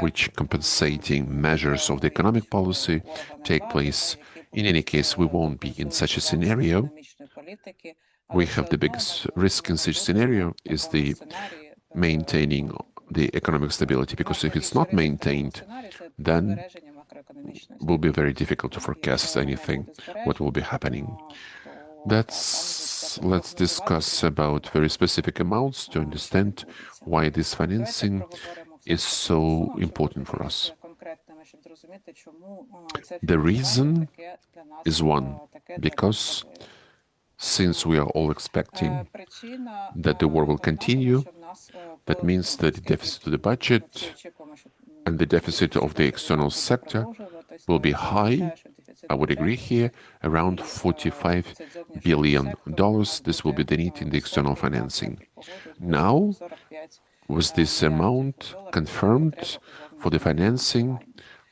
which compensating measures of the economic policy take place. In any case, we won't be in such a scenario. We have the biggest risk in such scenario is the maintaining the economic stability, because if it's not maintained, then it will be very difficult to forecast anything, what will be happening. Let's discuss about very specific amounts to understand why this financing is so important for us. The reason is one, because since we are all expecting that the war will continue, that means that the deficit of the budget and the deficit of the external sector will be high. I would agree here, around $45 billion. This will be the need in the external financing. Now, with this amount confirmed for the financing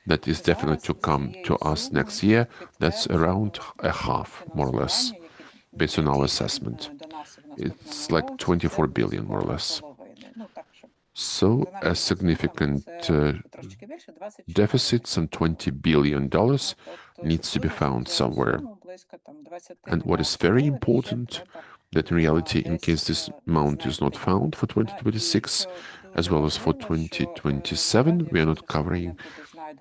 that is definitely to come to us next year, that's around a half, more or less, based on our assessment. It's like 24 billion, more or less. So a significant deficit, some $20 billion, needs to be found somewhere. And what is very important, that in reality, in case this amount is not found for 2026, as well as for 2027, we are not covering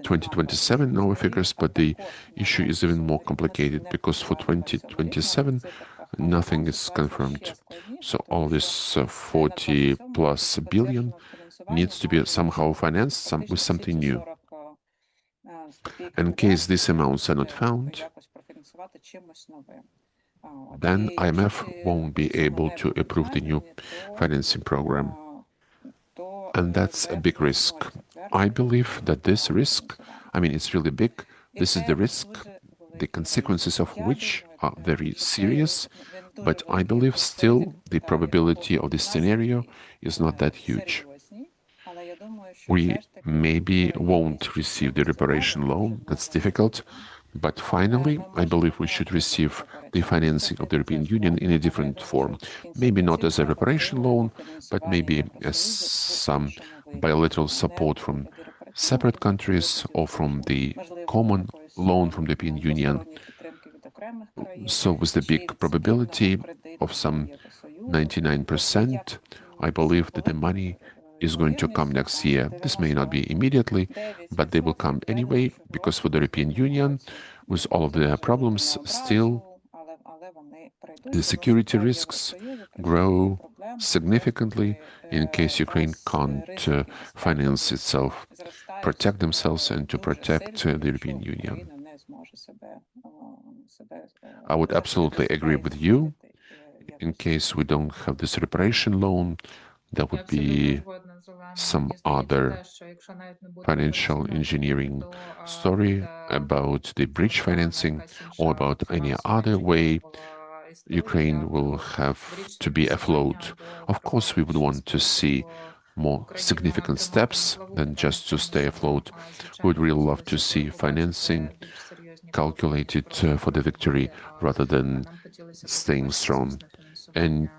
2027 in our figures, but the issue is even more complicated, because for 2027, nothing is confirmed. So all this 40 plus billion needs to be somehow financed with something new. In case these amounts are not found, then IMF won't be able to approve the new financing program. And that's a big risk. I believe that this risk, I mean, it's really big. This is the risk, the consequences of which are very serious, but I believe still the probability of this scenario is not that huge. We maybe won't receive the reparation loan, that's difficult, but finally, I believe we should receive the financing of the European Union in a different form. Maybe not as a reparation loan, but maybe as some bilateral support from separate countries or from the common loan from the European Union. So with the big probability of some 99%, I believe that the money is going to come next year. This may not be immediately, but they will come anyway, because for the European Union, with all of their problems, still the security risks grow significantly in case Ukraine can't finance itself, protect themselves, and to protect the European Union. I would absolutely agree with you. In case we don't have this reparation loan, there would be some other financial engineering story about the bridge financing or about any other way Ukraine will have to be afloat. Of course, we would want to see more significant steps than just to stay afloat. We would really love to see financing calculated for the victory rather than staying strong. And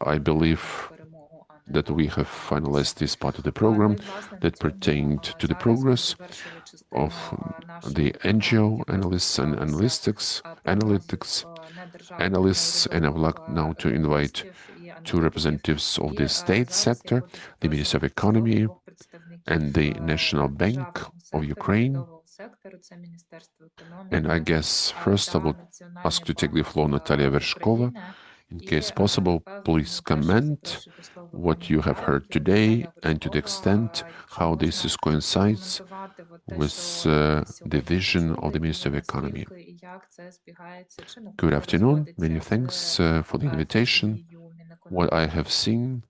I believe that we have finalized this part of the program that pertained to the progress of the NGO analysts and analysts, and I would like now to invite two representatives of the state sector, the Ministry of Economy and the National Bank of Ukraine. And I guess first I would ask to take the floor Natalia Vershkova. In case possible, please comment what you have heard today and to the extent how this coincides with the vision of the Ministry of Economy. Good afternoon. Many thanks for the invitation. What I have seen,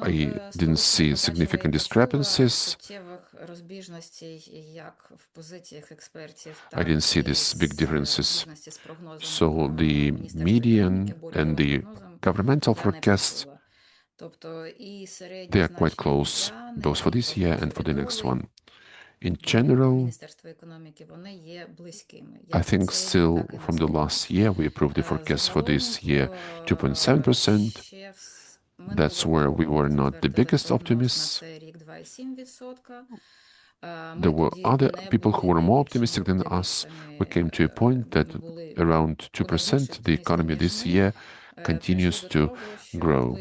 I didn't see significant discrepancies. I didn't see these big differences. So the median and the governmental forecast, they are quite close, both for this year and for the next one. In general, I think still from the last year, we approved the forecast for this year 2.7%. That's where we were not the biggest optimists. There were other people who were more optimistic than us. We came to a point that around 2% the economy this year continues to grow.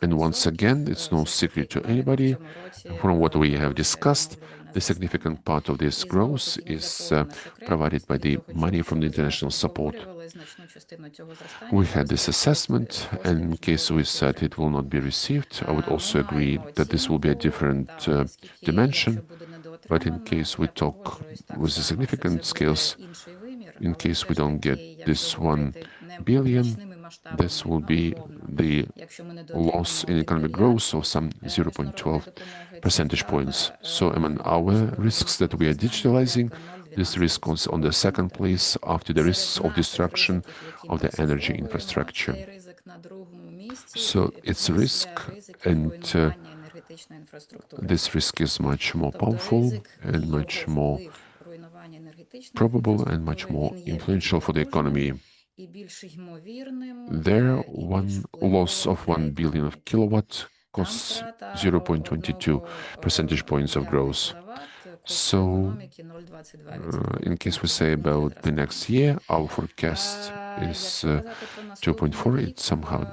And once again, it's no secret to anybody, from what we have discussed, the significant part of this growth is provided by the money from the international support. We had this assessment, and in case we said it will not be received, I would also agree that this will be a different dimension. But in case we talk with the significant scales, in case we don't get this 1 billion, this will be the loss in economic growth of some 0.12 percentage points. So among our risks that we are digitalizing, this risk was on the second place after the risks of destruction of the energy infrastructure. So it's a risk, and this risk is much more powerful and much more probable and much more influential for the economy. There, one loss of 1 billion of kilowatt costs 0.22 percentage points of growth. So, in case we say about the next year, our forecast is 2.4. It somehow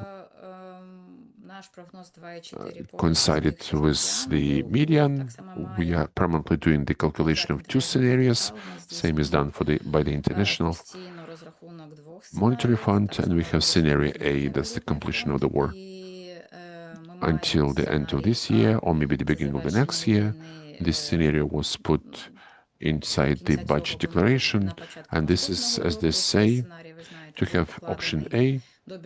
coincided with the median. We are permanently doing the calculation of two scenarios. Same is done by the International Monetary Fund, and we have scenario A, that's the completion of the war. Until the end of this year, or maybe the beginning of the next year, this scenario was put inside the budget declaration, and this is, as they say, to have option A, We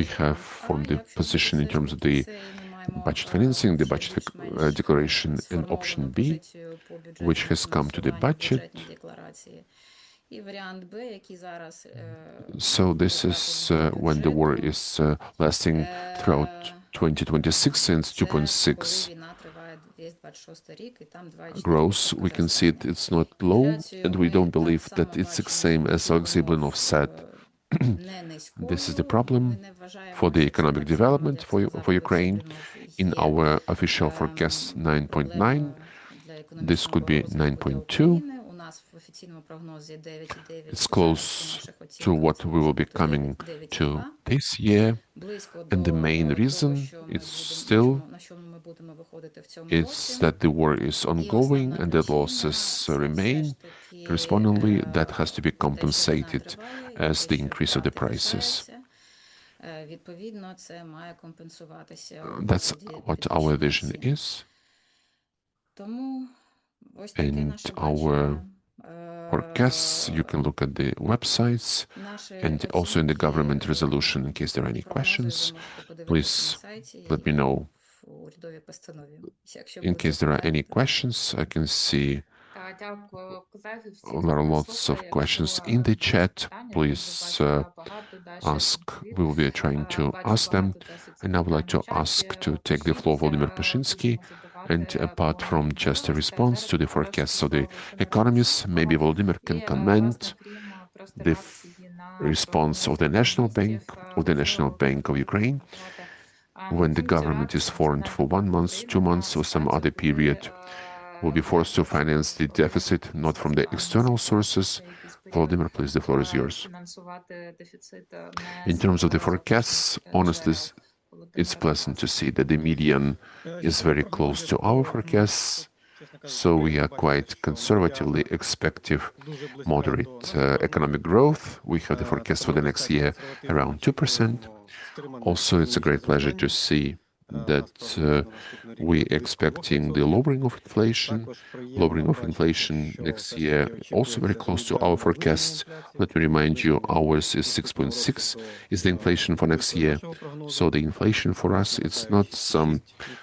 have formed the position in terms of the budget financing, the budget declaration, and option B, which has come to the budget. So this is when the war is lasting throughout 2026 and 2.6 growth. We can see it's not low, and we don't believe that it's the same as Oleksiy Blinov said. This is the problem for the economic development for Ukraine. In our official forecast 9.9, this could be 9.2. It's close to what we will be coming to this year. And the main reason is still that the war is ongoing and the losses remain. Correspondingly, that has to be compensated as the increase of the prices. That's what our vision is. And our forecasts, you can look at the websites and also in the government resolution. In case there are any questions, please let me know. In case there are any questions, I can see there are lots of questions in the chat. Please ask. We will be trying to ask them. And I would like to ask to take the floor Volodymyr Lepushynskyi. And apart from just a response to the forecasts of the economists, maybe Volodymyr can comment the response of the National Bank of Ukraine, when the government is formed for 1 month, 2 months, or some other period, will be forced to finance the deficit not from the external sources. Volodymyr, please, the floor is yours. In terms of the forecasts, honestly, it's pleasant to see that the median is very close to our forecasts. So we are quite conservatively expecting moderate economic growth. We have the forecast for the next year around 2%. Also, it's a great pleasure to see that we're expecting the lowering of inflation next year, also very close to our forecasts. Let me remind you, ours is 6.6 is the inflation for next year. So the inflation for us, it's not some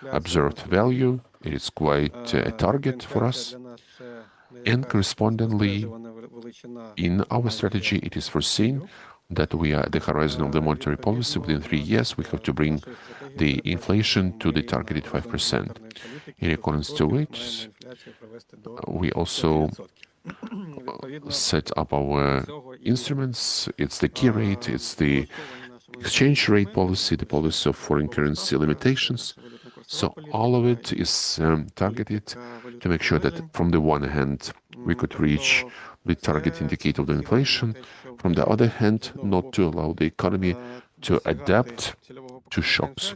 observed value. It is quite a target for us. And correspondingly, in our strategy, it is foreseen that we are at the horizon of the monetary policy. Within 3 years, we have to bring the inflation to the targeted 5%. In accordance to which, we also set up our instruments. It's the key rate, it's the exchange rate policy, the policy of foreign currency limitations. So all of it is targeted to make sure that from the one hand, we could reach the target indicator of the inflation. From the other hand, not to allow the economy to adapt to shocks,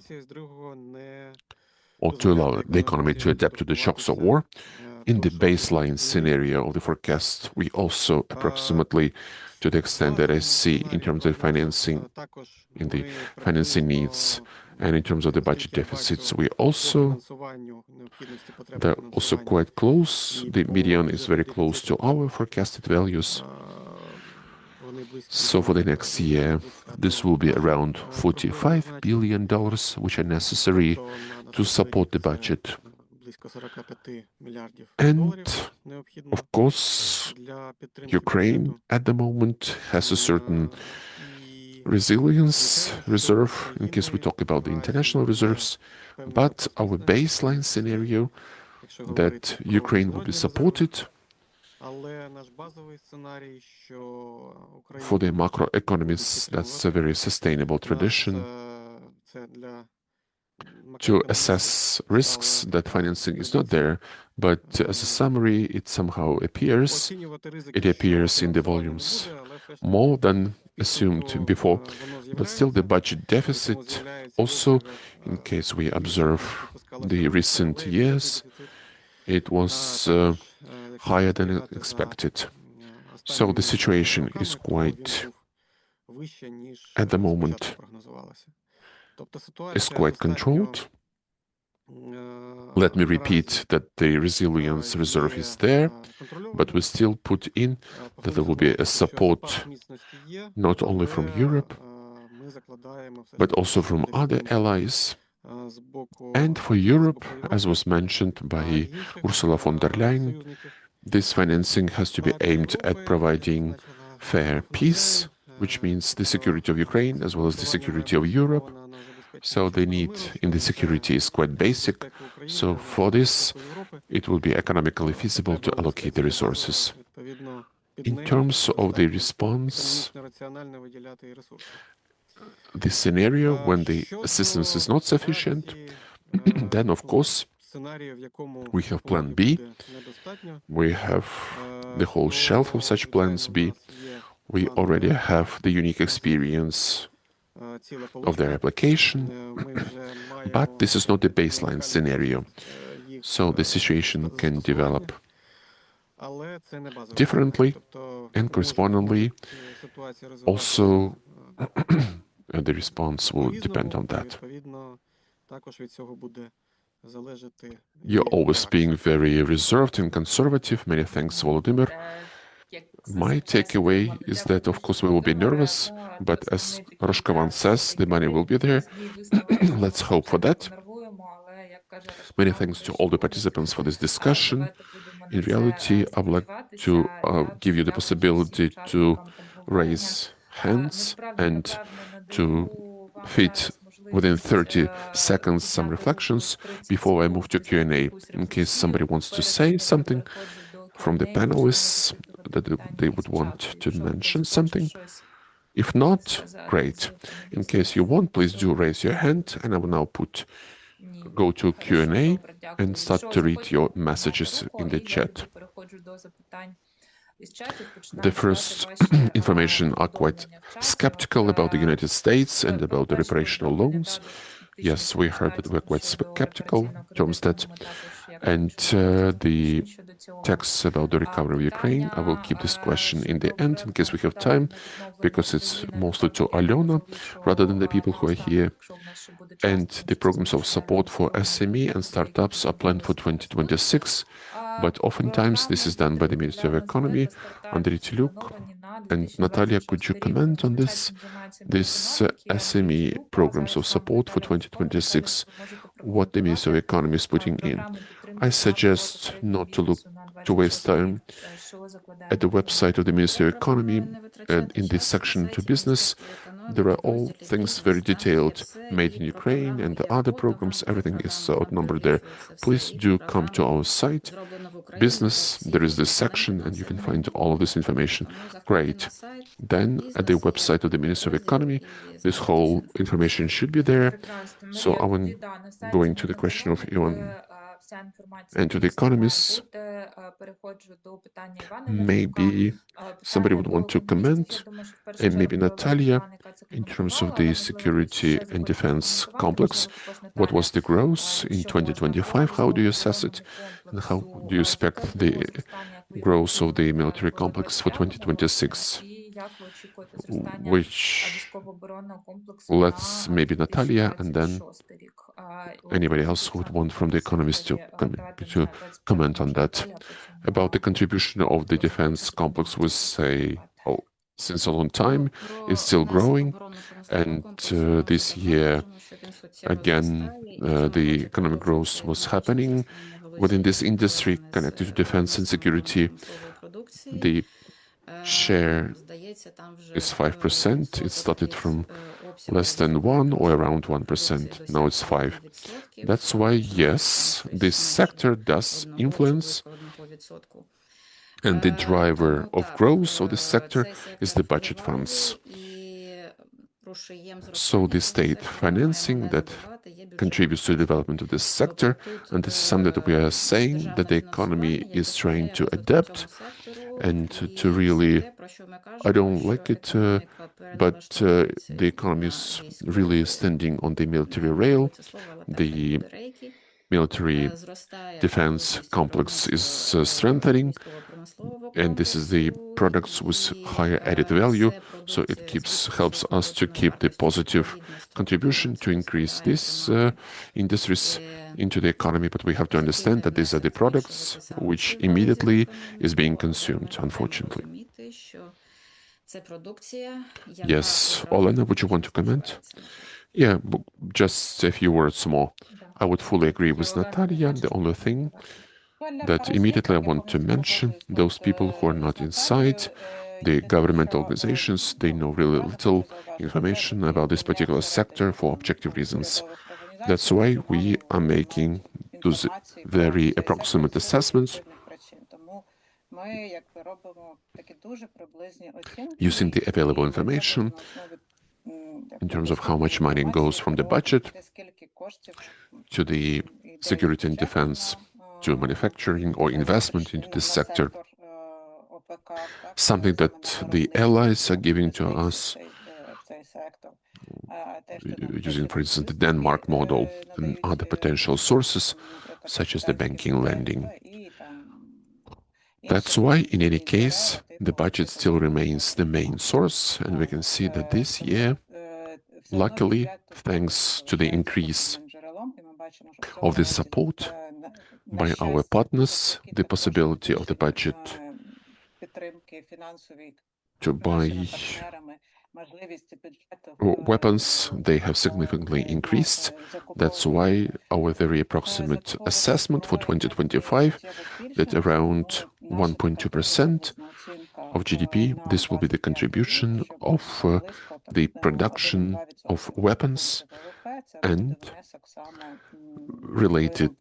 or to allow the economy to adapt to the shocks of war. In the baseline scenario of the forecast, we also approximately, to the extent that I see in terms of financing, in the financing needs, and in terms of the budget deficits, they're also quite close. The median is very close to our forecasted values. So for the next year, this will be around $45 billion, which are necessary to support the budget. And of course, Ukraine at the moment has a certain resilience reserve in case we talk about the international reserves. But our baseline scenario that Ukraine will be supported for the macroeconomists, that's a very sustainable tradition to assess risks that financing is not there. But as a summary, it somehow appears. It appears in the volumes more than assumed before. But still, the budget deficit also, in case we observe the recent years, it was higher than expected. So the situation is quite, at the moment, is quite controlled. Let me repeat that the resilience reserve is there, but we still put in that there will be a support not only from Europe, but also from other allies. And for Europe, as was mentioned by Ursula von der Leyen, this financing has to be aimed at providing fair peace, which means the security of Ukraine as well as the security of Europe. So the need in the security is quite basic. So for this, it will be economically feasible to allocate the resources. In terms of the response, the scenario when the assistance is not sufficient, then of course we have plan B. We have the whole shelf of such plans B. We already have the unique experience of their application, but this is not the baseline scenario. So the situation can develop differently, and correspondingly, also the response will depend on that. You're always being very reserved and conservative. Many thanks, Volodymyr. My takeaway is that, of course, we will be nervous, but as Roshkovan says, the money will be there. Let's hope for that. Many thanks to all the participants for this discussion. In reality, I would like to give you the possibility to raise hands and to fit within 30 seconds some reflections before I move to Q&A, in case somebody wants to say something from the panelists that they would want to mention something. If not, great. In case you want, please do raise your hand, and I will now go to Q&A and start to read your messages in the chat. The first information are quite skeptical about the United States and about the reparational loans. Yes, we heard that we're quite skeptical in terms that, and the text about the recovery of Ukraine, I will keep this question in the end in case we have time, because it's mostly to Olena rather than the people who are here. And the programs of support for SME and startups are planned for 2026, but oftentimes this is done by the Ministry of Economy under Vytalii. And Natalia, could you comment on this? This SME programs of support for 2026, what the Ministry of Economy is putting in. I suggest not to waste time at the website of the Ministry of Economy, and in this section to business, there are all things very detailed, made in Ukraine and the other programs, everything is outnumbered there. Please do come to our site, business, there is this section and you can find all of this information. Great. Then at the website of the Ministry of Economy, this whole information should be there. So I will go into the question of Ivan and to the economists. Maybe somebody would want to comment, and maybe Natalia, in terms of the security and defense complex, what was the growth in 2025? How do you assess it? And how do you expect the growth of the military complex for 2026? Which, let's maybe Natalia, and then anybody else who would want from the Economist to comment on that. About the contribution of the defense complex, we say, since a long time, it's still growing. And this year, again, the economic growth was happening within this industry connected to defense and security. The share is 5%. It started from less than 1 or around 1%. Now it's 5. That's why, yes, this sector does influence, and the driver of growth of this sector is the budget funds. So the state financing that contributes to the development of this sector, and this is something that we are saying that the economy is trying to adapt and to really, I don't like it, but the economy is really standing on the military rail. The military defense complex is strengthening. And this is the products with higher added value, so it helps us to keep the positive contribution to increase these industries into the economy. But we have to understand that these are the products which immediately is being consumed, unfortunately. Yes, Olena, would you want to comment? Yeah, just a few words more. I would fully agree with Natalia. The only thing that immediately I want to mention, those people who are not inside the government organizations, they know really little information about this particular sector for objective reasons. That's why we are making those very approximate assessments using the available information in terms of how much money goes from the budget to the security and defense, to manufacturing or investment into this sector. Something that the allies are giving to us, using, for instance, the Denmark model and other potential sources, such as the banking lending. That's why, in any case, the budget still remains the main source, and we can see that this year, luckily, thanks to the increase of the support by our partners, the possibility of the budget to buy weapons, they have significantly increased. That's why our very approximate assessment for 2025, that around 1.2% of GDP, this will be the contribution of the production of weapons and related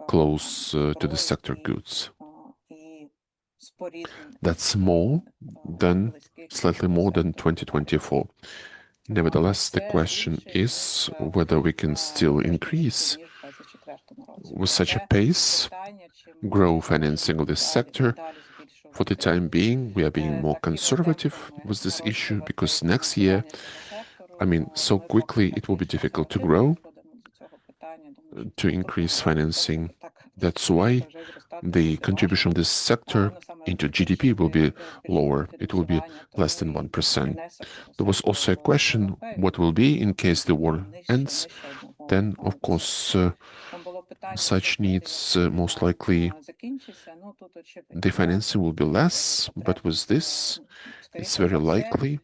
close to the sector goods. That's slightly more than 2024. Nevertheless, the question is whether we can still increase with such a pace, grow financing of this sector. For the time being, we are being more conservative with this issue because next year, so quickly it will be difficult to grow, to increase financing. That's why the contribution of this sector into GDP will be lower. It will be less than 1%. There was also a question, what will be in case the war ends? Then, of course, such needs, most likely, the financing will be less, but with this, it's very likely,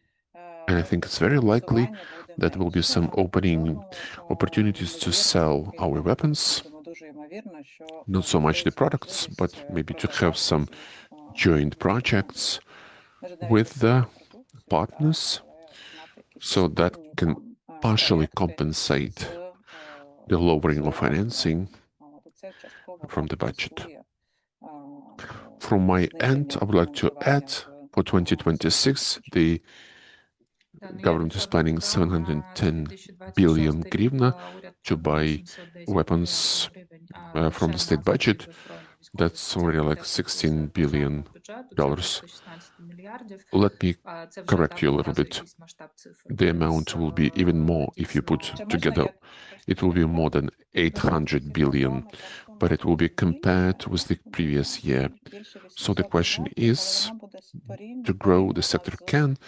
and I think it's very likely that there will be some opening opportunities to sell our weapons. Not so much the products, but maybe to have some joint projects with the partners, so that can partially compensate the lowering of financing from the budget. From my end, I would like to add, for 2026, the government is planning 710 billion hryvnia to buy weapons from the state budget. That's already like $16 billion. Let me correct you a little bit. The amount will be even more if you put together. It will be more than 800 billion, but it will be compared with the previous year. So the question is, to grow the sector can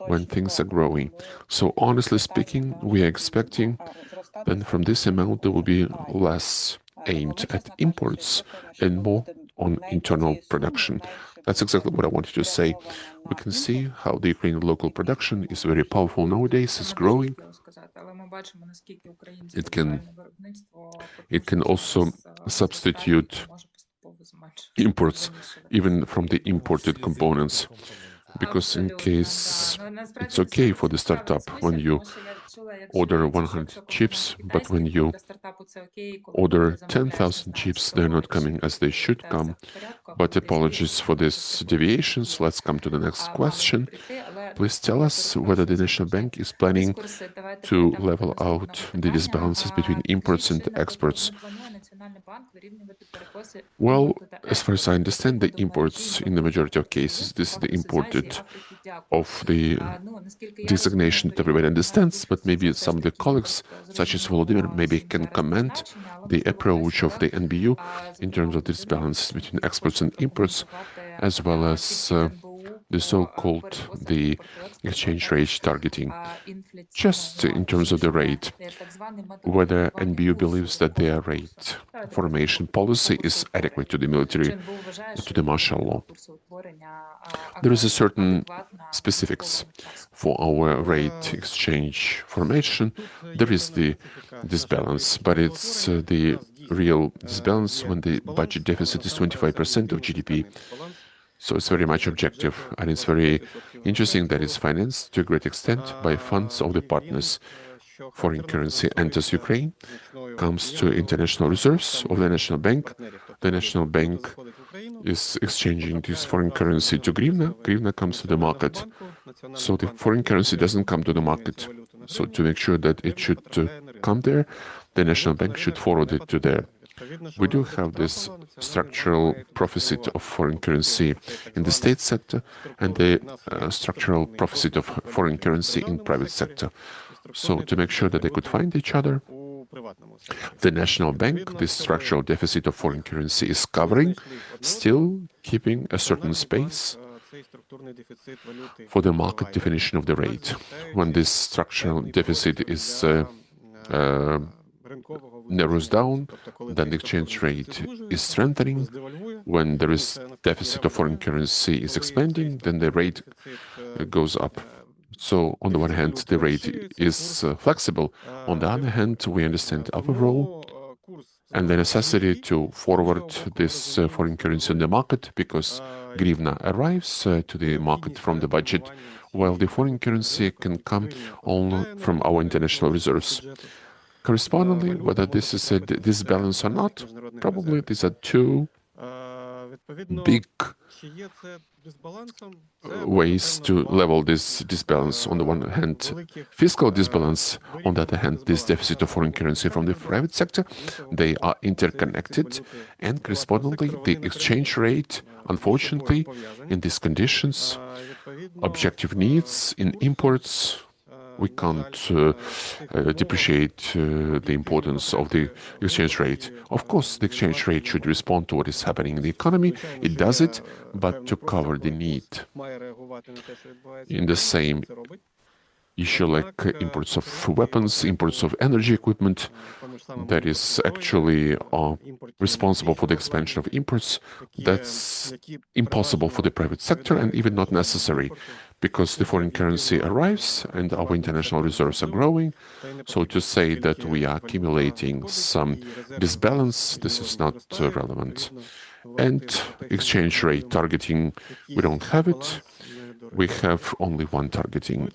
when things are growing. So honestly speaking, we are expecting that from this amount there will be less aimed at imports and more on internal production. That's exactly what I wanted to say. We can see how the Ukrainian local production is very powerful nowadays, it's growing. It can also substitute imports, even from the imported components. Because in case it's okay for the startup when you order 100 chips, but when you order 10,000 chips, they're not coming as they should come. But apologies for these deviations. Let's come to the next question. Please tell us whether the National Bank is planning to level out the disbalances between imports and exports. Well, as far as I understand, the imports, in the majority of cases, this is the imported of the designation that everybody understands, but maybe some of the colleagues, such as Volodymyr, maybe can comment the approach of the NBU in terms of this balance between exports and imports. as well as the so-called the exchange rate targeting. Just in terms of the rate, whether NBU believes that their rate formation policy is adequate to the military, to the martial law. There is a certain specifics for our rate exchange formation. There is the disbalance, but it's the real disbalance when the budget deficit is 25% of GDP. So it's very much objective, and it's very interesting that it's financed to a great extent by funds of the partners. Foreign currency enters Ukraine, comes to international reserves of the National Bank. The National Bank is exchanging this foreign currency to hryvnia. Hryvnia comes to the market. So the foreign currency doesn't come to the market. So to make sure that it should come there, the National Bank should forward it to there. We do have this structural proficit of foreign currency in the state sector and the structural proficit of foreign currency in private sector. So to make sure that they could find each other, the National Bank, this structural deficit of foreign currency is covering, still keeping a certain space for the market definition of the rate. When this structural deficit is narrows down, then the exchange rate is strengthening. When there is deficit of foreign currency is expanding, then the rate goes up. So on the one hand, the rate is flexible. On the other hand, we understand our role and the necessity to forward this foreign currency in the market because hryvnia arrives to the market from the budget, while the foreign currency can come only from our international reserves. Correspondingly, whether this is a disbalance or not, probably these are two big ways to level this disbalance. On the one hand, fiscal disbalance, on the other hand, this deficit of foreign currency from the private sector, they are interconnected, and correspondingly, the exchange rate, unfortunately, in these conditions, objective needs in imports, we can't depreciate the importance of the exchange rate. Of course, the exchange rate should respond to what is happening in the economy. It does it, but to cover the need in the same issue like imports of weapons, imports of energy equipment, that is actually responsible for the expansion of imports. That's impossible for the private sector and even not necessary because the foreign currency arrives and our international reserves are growing. So to say that we are accumulating some disbalance, this is not relevant. And exchange rate targeting, we don't have it. We have only one targeting,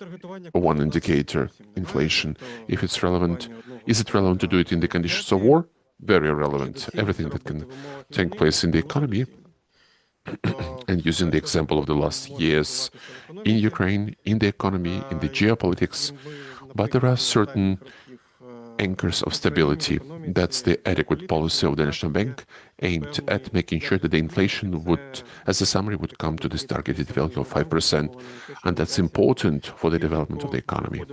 one indicator, inflation. If it's relevant, is it relevant to do it in the conditions of war? Very relevant. Everything that can take place in the economy. And using the example of the last years in Ukraine, in the economy, in the geopolitics, but there are certain anchors of stability. That's the adequate policy of the National Bank aimed at making sure that the inflation would, as a summary, would come to this targeted value of 5%. And that's important for the development of the economy.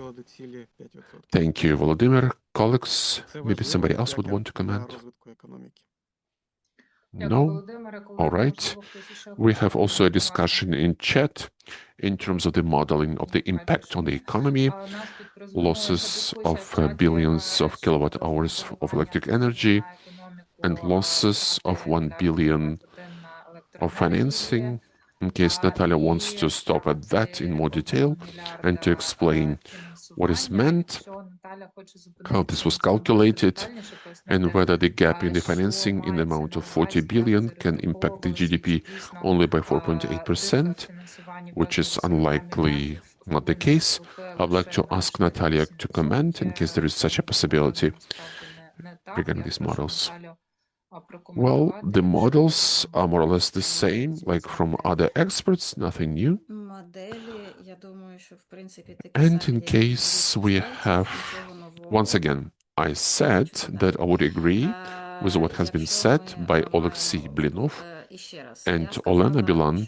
Thank you, Volodymyr. Colleagues, maybe somebody else would want to comment? No? All right. We have also a discussion in chat in terms of the modeling of the impact on the economy, losses of billions of kilowatt hours of electric energy, and losses of 1 billion of financing. In case Natalia wants to stop at that in more detail and to explain what is meant, how this was calculated, and whether the gap in the financing in the amount of 40 billion can impact the GDP only by 4.8%, which is unlikely not the case. I'd like to ask Natalia to comment in case there is such a possibility regarding these models. Well, the models are more or less the same, like from other experts, nothing new. And in case we have, once again, I said that I would agree with what has been said by Oleksiy Blinov and Olena Bilan,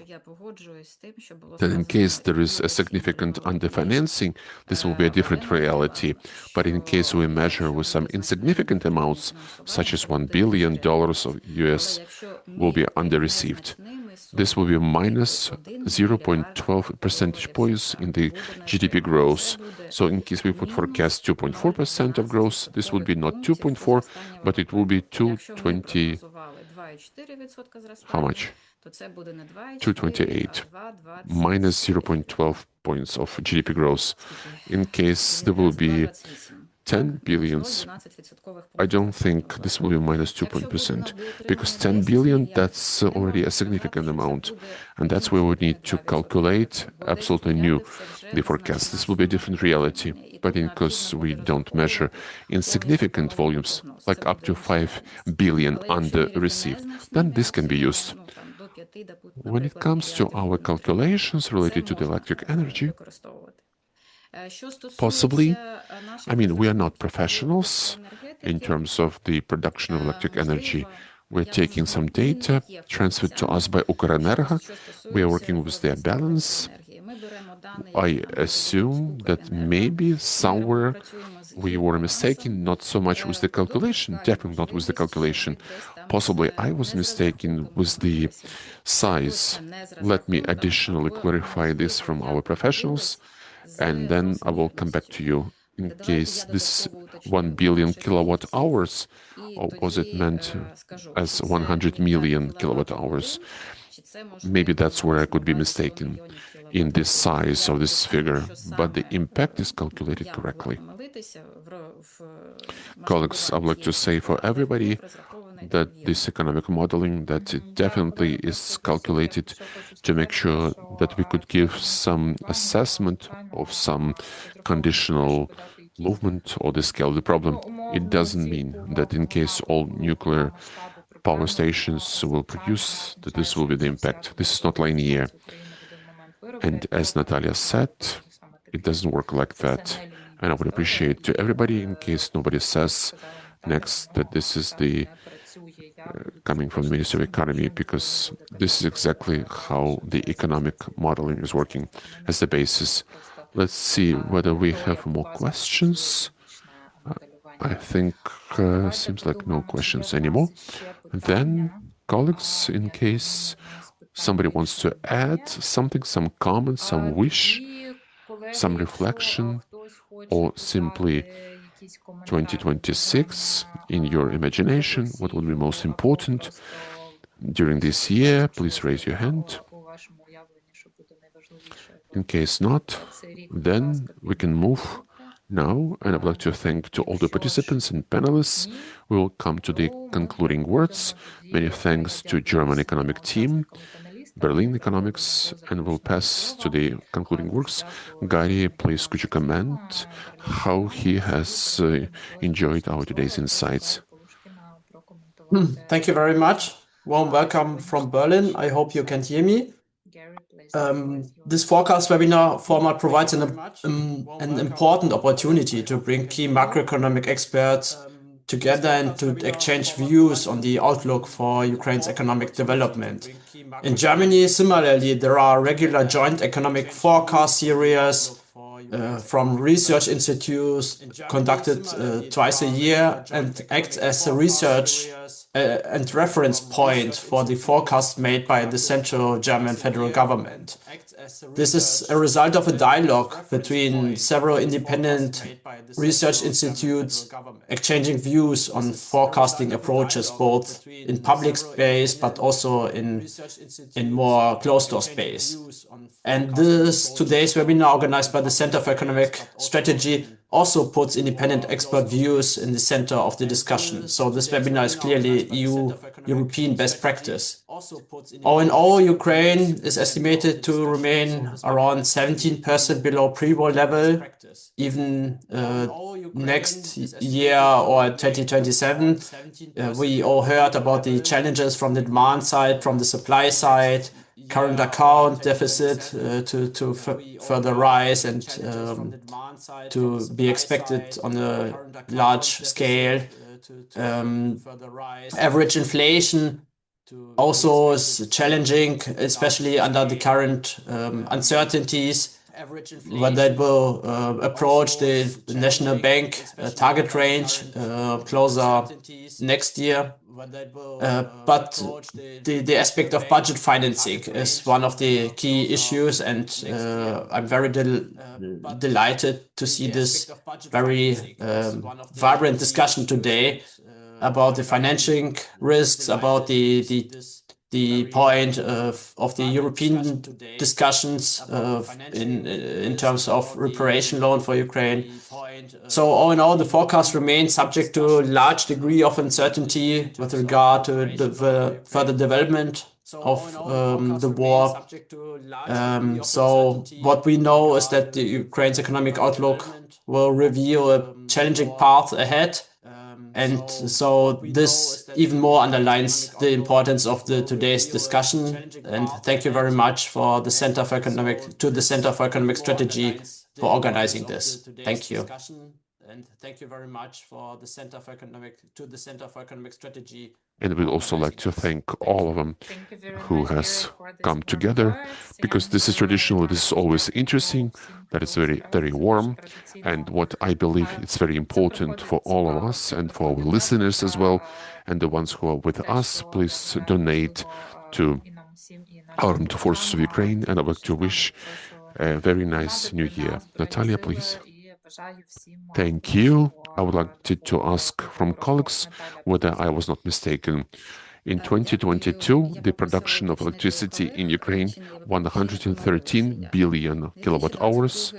that in case there is a significant underfinancing, this will be a different reality. But in case we measure with some insignificant amounts, such as $1 billion of US will be under-received. this will be minus 0.12 percentage points in the GDP growth. So in case we would forecast 2.4% of growth, this would be not 2.4, but it will be 220. How much? 228 minus 0.12 points of GDP growth. In case there will be 10 billions, I don't think this will be minus 2%, because 10 billion, that's already a significant amount. And that's where we need to calculate absolutely new the forecast. This will be a different reality. But in case we don't measure in significant volumes, like up to 5 billion under received, then this can be used. When it comes to our calculations related to the electric energy, possibly, I mean, we are not professionals in terms of the production of electric energy. We're taking some data transferred to us by Ukrenergo. We are working with their balance. I assume that maybe somewhere we were mistaken, not so much with the calculation, definitely not with the calculation. Possibly I was mistaken with the size. Let me additionally clarify this from our professionals, and then I will come back to you in case this 1 billion kilowatt hours, or was it meant as 100 million kilowatt hours? Maybe that's where I could be mistaken in the size of this figure, but the impact is calculated correctly. Colleagues, I would like to say for everybody that this economic modeling, that it definitely is calculated to make sure that we could give some assessment of some conditional movement or the scale of the problem. It doesn't mean that in case all nuclear power stations will produce, that this will be the impact. This is not linear. And as Natalia said, it doesn't work like that. And I would appreciate to everybody, in case nobody says next that this is the coming from the Ministry of Economy, because this is exactly how the economic modeling is working as the basis. Let's see whether we have more questions. I think seems like no questions anymore. Then, colleagues, in case somebody wants to add something, some comment, some wish, some reflection, or simply 2026 in your imagination, what would be most important during this year, please raise your hand. In case not, then we can move now, and I'd like to thank to all the participants and panelists. We will come to the concluding words. Many thanks to German economic team, Berlin Economics, and we'll pass to the concluding works. Gary, please could you comment how he has enjoyed our today's insights? Thank you very much. Warm welcome from Berlin. I hope you can hear me. This forecast webinar format provides an important opportunity to bring key macroeconomic experts together and to exchange views on the outlook for Ukraine's economic development. In Germany, similarly, there are regular joint economic forecast series from research institutes conducted twice a year and act as a research and reference point for the forecast made by the central German federal government. This is a result of a dialogue between several independent research institutes exchanging views on forecasting approaches, both in public space but also in more closed-door space. And today's webinar, organized by the Center for Economic Strategy, also puts independent expert views in the center of the discussion. So this webinar is clearly European best practice. All in all, Ukraine is estimated to remain around 17% below pre-war level, even next year or 2027. We all heard about the challenges from the demand side, from the supply side, current account deficit to further rise and to be expected on a large scale. Average inflation also is challenging, especially under the current uncertainties, whether it will approach the national bank target range closer next year. But the aspect of budget financing is one of the key issues, and I'm very delighted to see this very vibrant discussion today about the financing risks, about the point of the European discussions in terms of reparation loan for Ukraine. So all in all, the forecast remains subject to a large degree of uncertainty with regard to the further development of the war. So what we know is that the Ukraine's economic outlook will reveal a challenging path ahead. And so this even more underlines the importance of today's discussion. And thank you very much for the Center for Economic Strategy for organizing this. Thank you. And thank you very much for the Center for Economic Strategy. And we'd also like to thank all of them who has come together, because this is traditional, this is always interesting, that is very, very warm. And what I believe it's very important for all of us and for our listeners as well, and the ones who are with us, please donate to Armed Forces of Ukraine, and I would like to wish a very nice new year. Natalia, please. Thank you. I would like to ask from colleagues whether I was not mistaken. In 2022, the production of electricity in Ukraine, 113 billion kilowatt hours.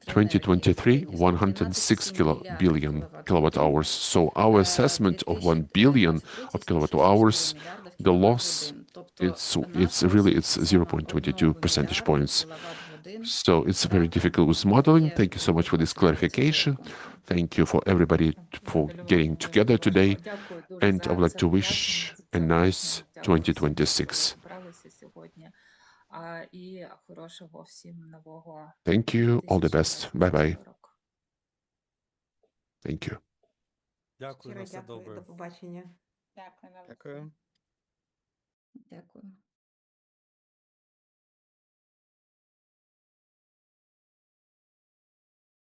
2023, 106 billion kilowatt hours. So our assessment of 1 billion of kilowatt hours, the loss, it's 0.22 percentage points. So it's very difficult with modeling. Thank you so much for this clarification. Thank you for everybody for getting together today. And I would like to wish a nice 2026. Thank you. All the best. Bye-bye. Thank you. Дякую, на все добре. До побачення. Дякую. Дякую.